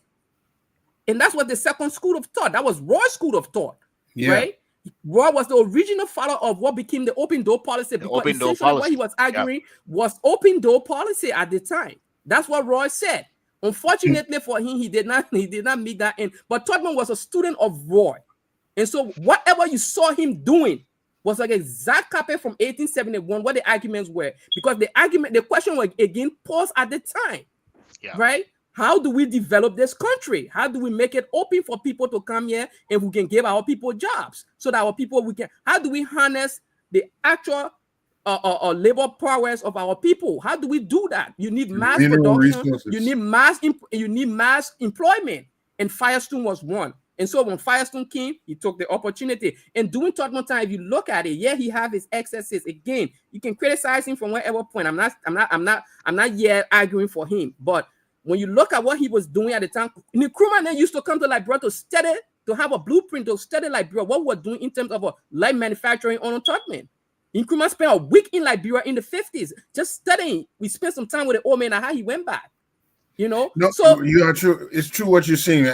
And that's what the second school of thought, that was Roy's school of thought, right? Roy was the original father of what became the open door policy, because essentially what he was arguing was open door policy at the time. That's what Roy said. Unfortunately for him, he did not meet that end. But Tottenham was a student of Roy. And so whatever you saw him doing was like exact copy from 1871, what the arguments were. Because the question was again posed at the time, right? How do we develop this country? How do we make it open for people to come here and we can give our people jobs so that our people how do we harness the actual labor prowess of our people? How do we do that? You need mass production, you need mass employment, and Firestone was one. And so when Firestone came, he took the opportunity. And during Tottenham time, if you look at it, he have his excesses. Again, you can criticize him from whatever point. I'm not yet arguing for him, but when you look at what he was doing at the time, Nkrumah used to come to Liberia to study, to have a blueprint to study Liberia, what we're doing in terms of light manufacturing on Tottenham. Nkrumah spent a week in Liberia in the 50s just studying. We spent some time with the old man and how he went back. No, so you are true. It's true what you're saying,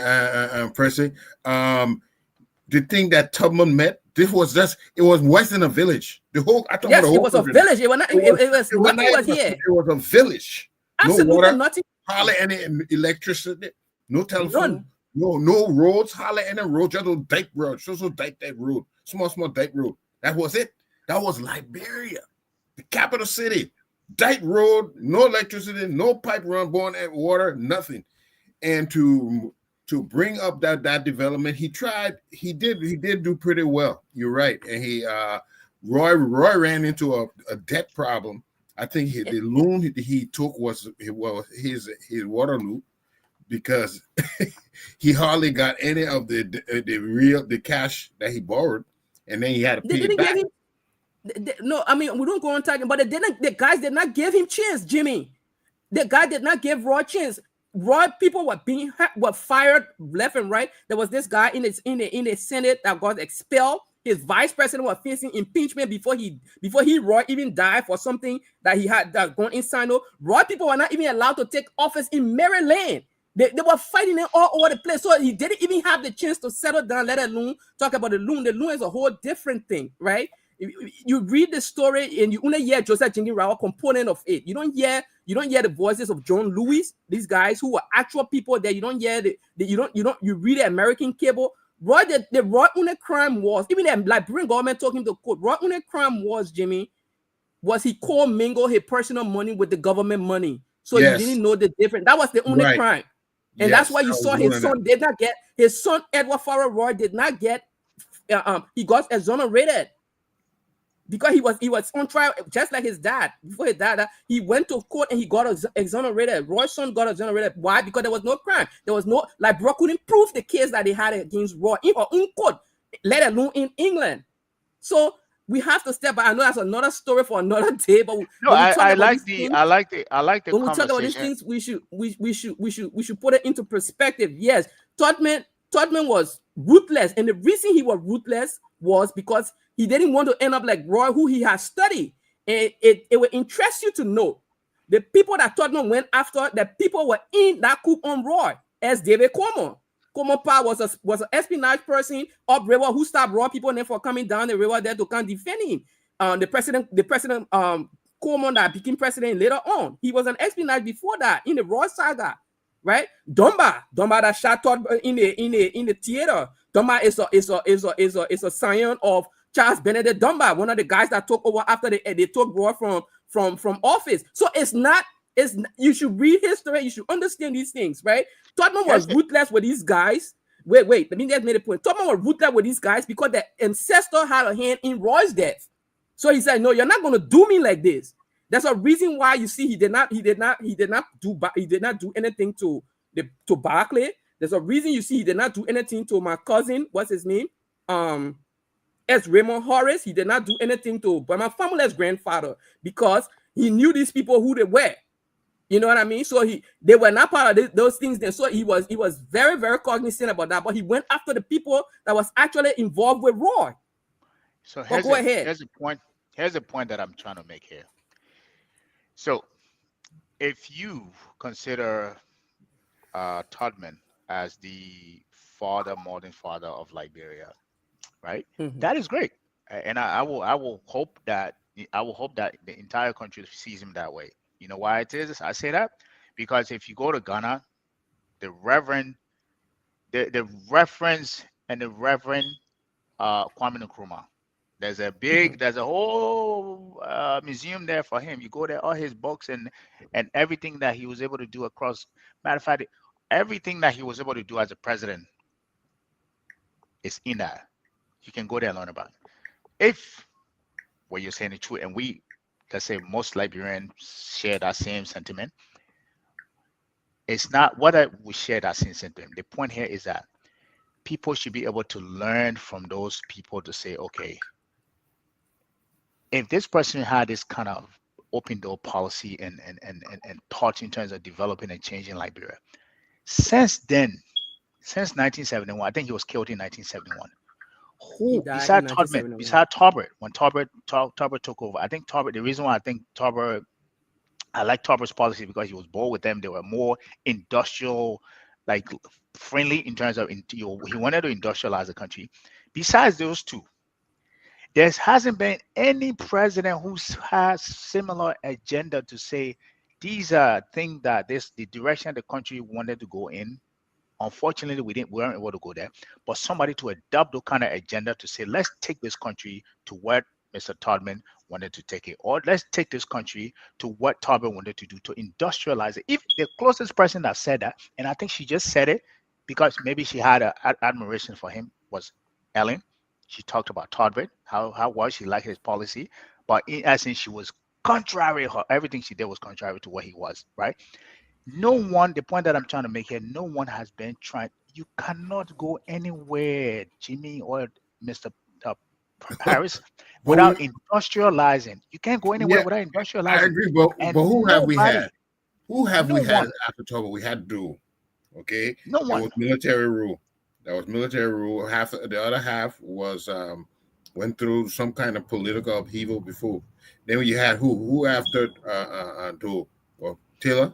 Percy. The thing that Tubman met, it was west in a village. It was a village. It was not. It was nothing was here. It was a village. Absolutely no water, nothing. Hardly any electricity, no telephone, no roads, hardly any roads, just a dirt road, dirt road, small dirt road. That was it. That was Liberia, the capital city. Dirt road, no electricity, no pipe run, born at water, nothing. And to bring up that development, he did do pretty well. You're right. And Roy ran into a debt problem. I think the loan he took was his Waterloo, because he hardly got any of the cash that he borrowed, and then he had to pay it back. No, I mean, we don't go on talking, but the guys did not give him chance, Jimmy. The guy did not give Roy chance. Roy, people were fired left and right. There was this guy in the Senate that got expelled. His vice president was facing impeachment before Roy even died for something that he had gone inside. No, Roy people were not even allowed to take office in Maryland. They were fighting it all over the place. So he didn't even have the chance to settle down, let alone talk about the loan. The loan is a whole different thing, right? You read the story and you only hear Joseph Jingi Rao component of it. You don't hear the voices of John Lewis, these guys who were actual people there. You don't hear you read the American cable. Roy, the Roy only crime was, even the Liberian government talking to court, Roy only crime was, Jimmy, was he co-mingled his personal money with the government money. So you didn't know the difference. That was the only crime. And that's why you saw his son did not get, his son Edward Farrell Roy did not get, he got exonerated. Because he was on trial, just like his dad. Before his dad, he went to court and he got exonerated. Roy's son got exonerated. Why? Because there was no crime. There was no, like, Brock couldn't prove the case that they had against Roy in her own court, let alone in England. So we have to step back. I know that's another story for another day, but no, I like the when we talk about these things, we should put it into perspective. Yes, Todman was ruthless, and the reason he was ruthless was because he didn't want to end up like Roy, who he has studied. And it will interest you to know the people that Todman went after, that people were in that coup on Roy, as David Cuomo. Cuomo Pa was an espionage person up river who stopped Roy people and then for coming down the river there to come defend him. The president Cuomo that became president later on, he was an espionage before that in the Roy saga, right? Dumba that shot Todd in the theater. Dumba is a scion of Charles Benedict Dunbar, one of the guys that took over after they took Roy from office. So you should read history, you should understand these things, right? Todman was ruthless with these guys. Wait, let me just make a point. Todman was ruthless with these guys because the ancestor had a hand in Roy's death. So he said, no, you're not going to do me like this. That's a reason why you see he did not do anything to Barclay. There's a reason you see he did not do anything to my cousin, what's his name? As Raymond Horace, he did not do anything to my family's grandfather because he knew these people who they were. You know what I mean? So they were not part of those things. Then so he was very, very cognizant about that. But he went after the people that was actually involved with Roy. So go ahead. Here's the point that I'm trying to make here. So if you consider Todman as the modern father of Liberia, right? Mm-hmm. That is great, and I will hope that the entire country sees him that way. You know why it is? I say that because if you go to Ghana, the reference and the Reverend Kwame Nkrumah, there's a whole museum there for him. You go there, all his books and everything that he was able to do across. Matter of fact, everything that he was able to do as a president is in that. You can go there and learn about it. If what you're saying is true, and let's say most Liberians share that same sentiment, it's not whether we share that same sentiment. The point here is that people should be able to learn from those people to say, okay, if this person had this kind of open door policy and thought in terms of developing and changing Liberia, since 1971, I think he was killed in 1971. Who besides Tarbert, when Tarbert took over, I think Tarbert, the reason why I like Tarbert's policy because he was bold with them. They were more industrial, like friendly in terms of he wanted to industrialize the country. Besides those two, there hasn't been any president who has similar agenda to say these are things that the direction the country wanted to go in. Unfortunately, we weren't able to go there. But somebody to adopt the kind of agenda to say, let's take this country to where Mr. Todman wanted to take it, or let's take this country to what Tarbell wanted to do to industrialize it. If the closest person that said that, and I think she just said it because maybe she had admiration for him, was Ellen. She talked about Tarbell, how was she liked his policy, but in essence, she was contrary. Everything she did was contrary to what he was, right? No one, the point that I'm trying to make here, no one has been trying. You cannot go anywhere, Jimmy or Mr. Uh, Paris, But without industrializing. You can't go anywhere yeah, without I industrializing. agree. But And who have we nobody, had? Who have no we had one, after Togo? We had Dual. Okay, no it one. was military rule. That was military rule. Half the other half was went through some kind of political upheaval before. Then you had who after Dual? Well, Taylor.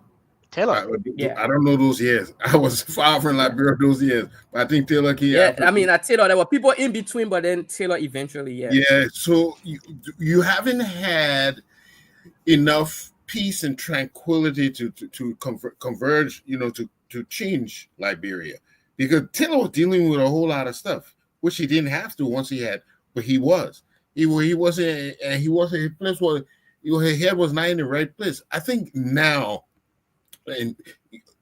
Taylor, Yeah. I don't know those years. I was far from Yeah. Liberia those years, but I think Taylor came Yeah, after. I mean, at Taylor, there were people in between, but then Taylor eventually, yeah. Yeah, so you haven't had enough peace and tranquility to converge, to change Liberia, because Taylor was dealing with a whole lot of stuff, which he didn't have to once he had, but he wasn't, and his place was, his head was not in the right place. I think now, and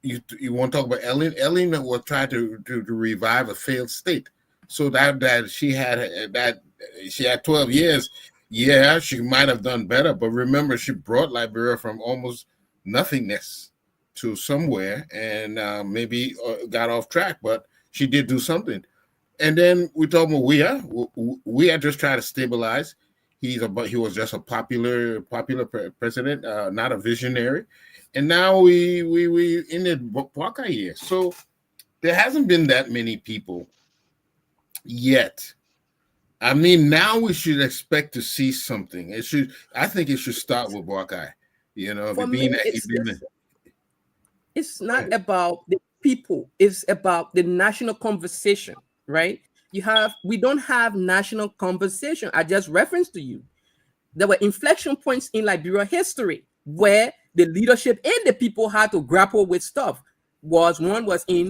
you want to talk about Ellen? Ellen was trying to revive a failed state, so that she had 12 years. Yeah, she might have done better, but remember, she brought Liberia from almost nothingness to somewhere, and maybe got off track, but she did do something. And then we talk about we are just trying to stabilize. He was just a popular president, not a visionary. And now we in the Bwaka year. So there hasn't been that many people yet. I mean, now we should expect to see something. I think it should start with Bwaka. For me, it's not about the people, it's about the national conversation, right? We don't have national conversation. I just referenced to you. There were inflection points in Liberia history where the leadership and the people had to grapple with stuff. One was in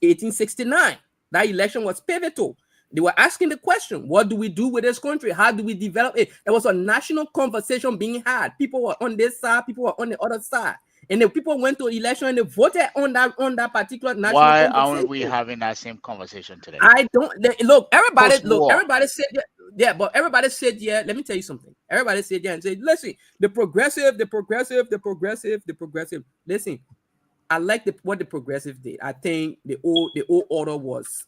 1869. That election was pivotal. They were asking the question, what do we do with this country? How do we develop it? There was a national conversation being had. People were on this side, people were on the other side. And the people went to election and they voted on that particular national why conversation. aren't we having that same conversation today? Everybody said, but everybody said, yeah, let me tell you something. Everybody said, yeah, and said, listen, the progressive. Listen, I like what the progressive did. I think the old order was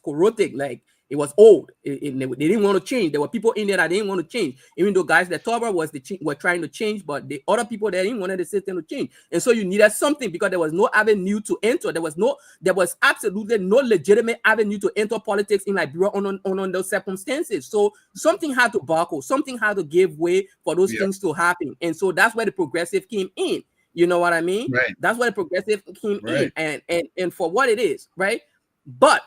corrupted. Like, it was old. They didn't want to change. There were people in there that didn't want to change, even though guys that Toba were trying to change, but the other people that didn't want the system to change. And so you needed something, because there was no avenue to enter. There was absolutely no legitimate avenue to enter politics in Liberia on those circumstances. So something had to buckle, something had to give way for those things to happen. And so that's where the progressive came in. You know what I mean? Right. That's where the progressive came in, and for what it is, right? But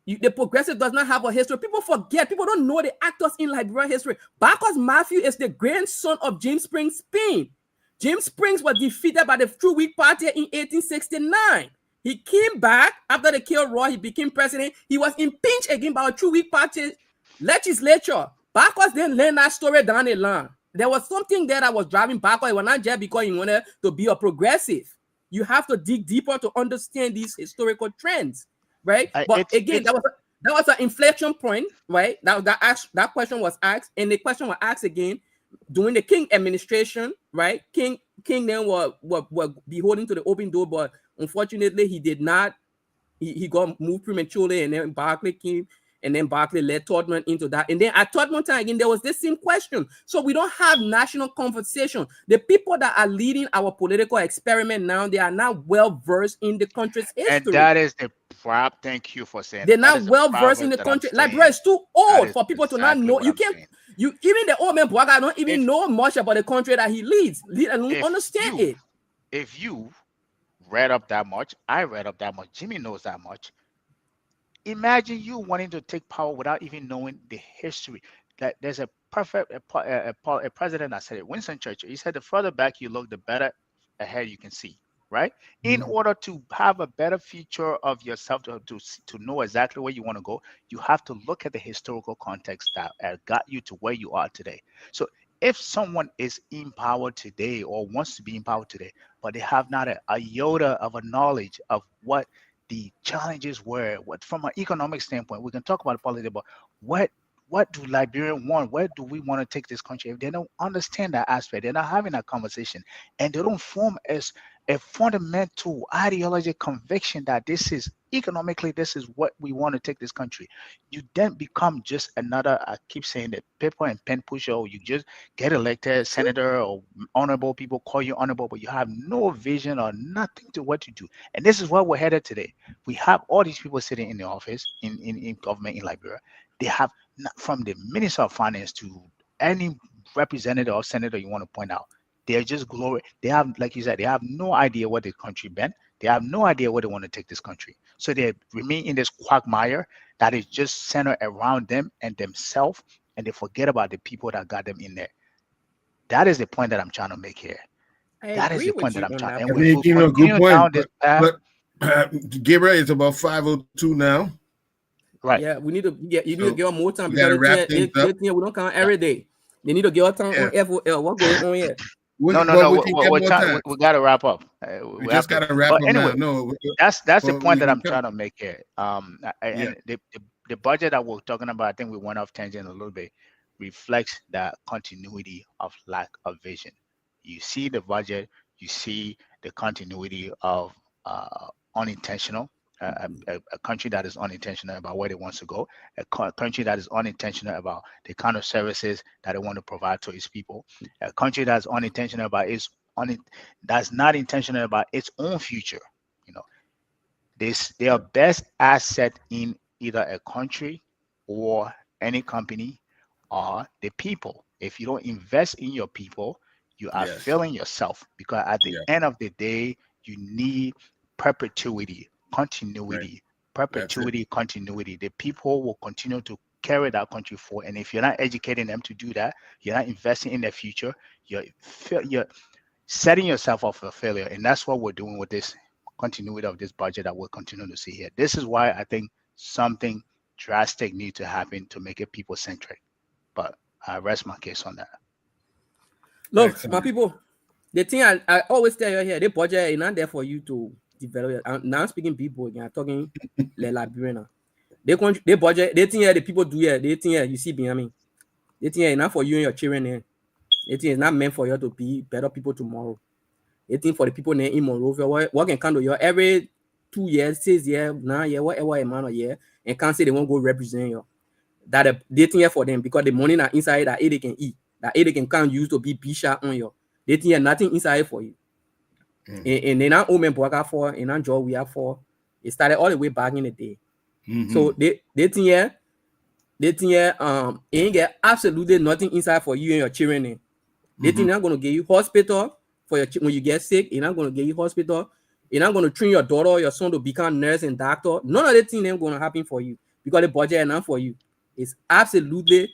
the progressive does not have a history. People forget. People don't know the actors in Liberia history. Bacchus Matthew is the grandson of James Springs Spain. James Springs was defeated by the True Whig Party in 1869. He came back after the Kill Roy. He became president. He was impeached again by a True Whig Party legislature. Bacchus then learned that story down the line. There was something there that was driving Bacchus. It was not just because he wanted to be a progressive. You have to dig deeper to understand these historical trends. Right, but again, that was an inflection point, right? That question was asked, and the question was asked again during the King administration, right? King then was beholden to the open door, but unfortunately, he did not. He got moved prematurely, and then Barclay came, and then Barclay led Todman into that. And then at Todman time again, there was this same question. So we don't have national conversation. The people that are leading our political experiment now, they are not well versed in the country's history. And that is the problem. Thank you for saying they're not well versed in the country. Liberia is too old for people to not know. You can't. Even the old man Bwaga don't even know much about the country that he leads. And understand it. If you read up that much, I read up that much, Jimmy knows that much. Imagine you wanting to take power without even knowing the history. That there's a president that said it, Winston Churchill. He said, the further back you look, the better ahead you can see. right? In Mhm. order to have a better future of yourself, to know exactly where you want to go, you have to look at the historical context that got you to where you are today. So if someone is in power today or wants to be in power today, but they have not a iota of a knowledge of what the challenges were, what from an economic standpoint, we can talk about politics, but what do Liberians want? Where do we want to take this country? If they don't understand that aspect, they're not having that conversation, and they don't form as a fundamental ideology conviction that this is economically, this is what we want to take this country. You then become just another, I keep saying that, paper and pen pusher, or you just get elected senator or honorable, people call you honorable, but you have no vision or nothing to what to do. And this is where we're headed today. We have all these people sitting in the office in government in Liberia. They have, from the Minister of Finance to any representative or senator you want to point out, they're just glory. They have, like you said, they have no idea what the country been. They have no idea where they want to take this country. So they remain in this quagmire that is just centered around them and themselves, and they forget about the people that got them in there. That is the point that I'm trying to make here. I That is agree the with point that you I'm on trying. that And I point. if mean, we good continue point. down this path, Gabriel, it's about 5:02 now. right? Yeah, we need to get you need to So give us more time we because gotta wrap things up. we don't count every day. They need to give us time Yeah. on FOL. What going on here? No, no, But no. we can get We're more trying. time. We got to wrap up. We We have just to. gotta wrap But up anyway, now. No, that's the but point we that I'm can come. trying to make here. Yeah. And the budget that we're talking about, I think we went off tangent a little bit, reflects that continuity of lack of vision. You see the budget, you see the continuity of unintentional. A country that is unintentional about where it wants to go, a country that is unintentional about the kind of services that it want to provide to its people, a country that's unintentional about that's not intentional about its own future. You know, their best asset in either a country or any company are the people. If you don't invest in your people, you are Yes. failing yourself, because at the Yeah. end of the day, you need perpetuity, Right. continuity, That's it. continuity. The people will continue to carry that country forward. And if you're not educating them to do that, you're not investing in their future, you're setting yourself up for failure. And that's what we're doing with this continuity of this budget that we'll continue to see here. This is why I think something drastic needs to happen to make it people centric. But I rest my case on that. Look, my Excellent. people, the thing I always tell you here, the budget is not there for you to develop it. I'm now speaking people again, I'm talking like Liberian now. They budget, they think the people do here, they think you see behind me. They think it's not for you and your children here. They think it's not meant for you to be better people tomorrow. They think for the people in Monrovia, what can come to you every 2 years, 6 years, 9 years, whatever amount of year, and can't say they won't go represent you. That they think for them because the money that inside that they can eat, that they can use to be bishop on you. They think nothing inside for you. And they not old men work for, and not job we are for. It started all the way back in the day. So they think it ain't get absolutely nothing inside for you and your children. They think they're not gonna give you hospital for your when you get sick. They're not gonna give you hospital. You're not gonna train your daughter or your son to become nurse and doctor. None of the things ain't gonna happen for you because the budget is not for you. It's absolutely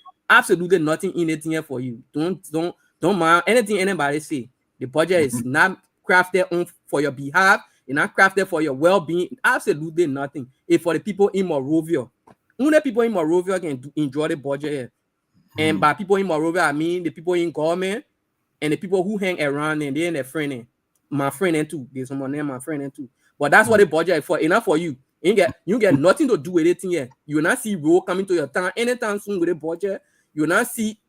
nothing in it here for you. Don't mind anything anybody say. The budget is not crafted on for your behalf. It's not crafted for your well-being. Absolutely nothing. It's for the people in Monrovia. Only people in Monrovia can enjoy the budget here. And by people in Monrovia, I mean the people in government and the people who hang around and they're their friend. My friend and too. There's someone named my friend and too. But that's what the budget is for. Enough for you. You get nothing to do with anything here. You will not see road coming to your town anytime soon with the budget. You will not see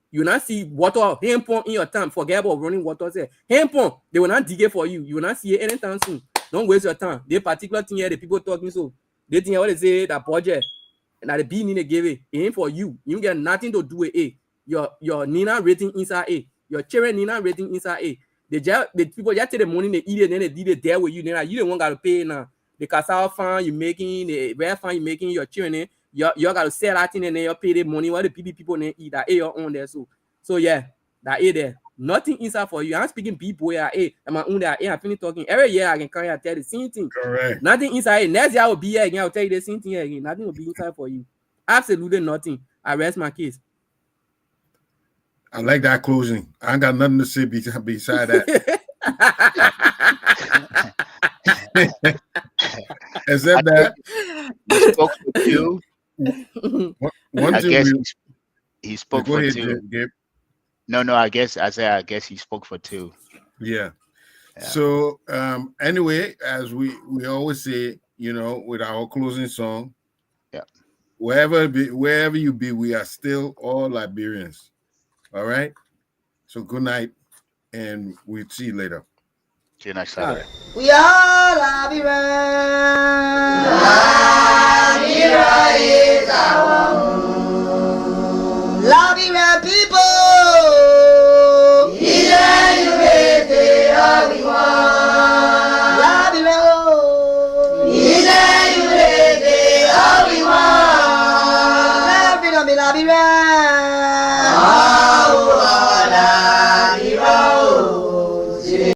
water hand pump in your town. Forget about running water there. Hand pump, they will not dig it for you. You will not see it anytime soon. Don't waste your time. The particular thing here, the people talking so they think what they say that budget and that the B need to give it ain't for you. You get nothing to do with it. Your Nina rating inside it. Your children Nina rating inside it. The people just take the money, they eat it, then they did it there with you. Then you don't want to pay now. The cassava farm you making, the red farm you making, your children, you got to sell that thing and then you pay the money. What the people then eat that your own there. So yeah, that is there. Nothing inside for you. I'm speaking people here. I'm my own there. I finish talking. Every year I can come here and tell the same thing. Correct. Nothing inside. Next year I will be here again. I'll tell you the same thing here again. Nothing will be inside for you. Absolutely nothing. I rest my case. I like that closing. I ain't got nothing to say beside that. Except that he spoke for two. one I thing guess we he spoke go for ahead, two. Gabe. No, I guess he spoke for two. Yeah. Yeah. So anyway, as we always say, with our closing song, yeah, wherever you be, we are still all Liberians. All right. So good night, and we'll see you later. See you next Saturday. We are Liberians. Liberia is our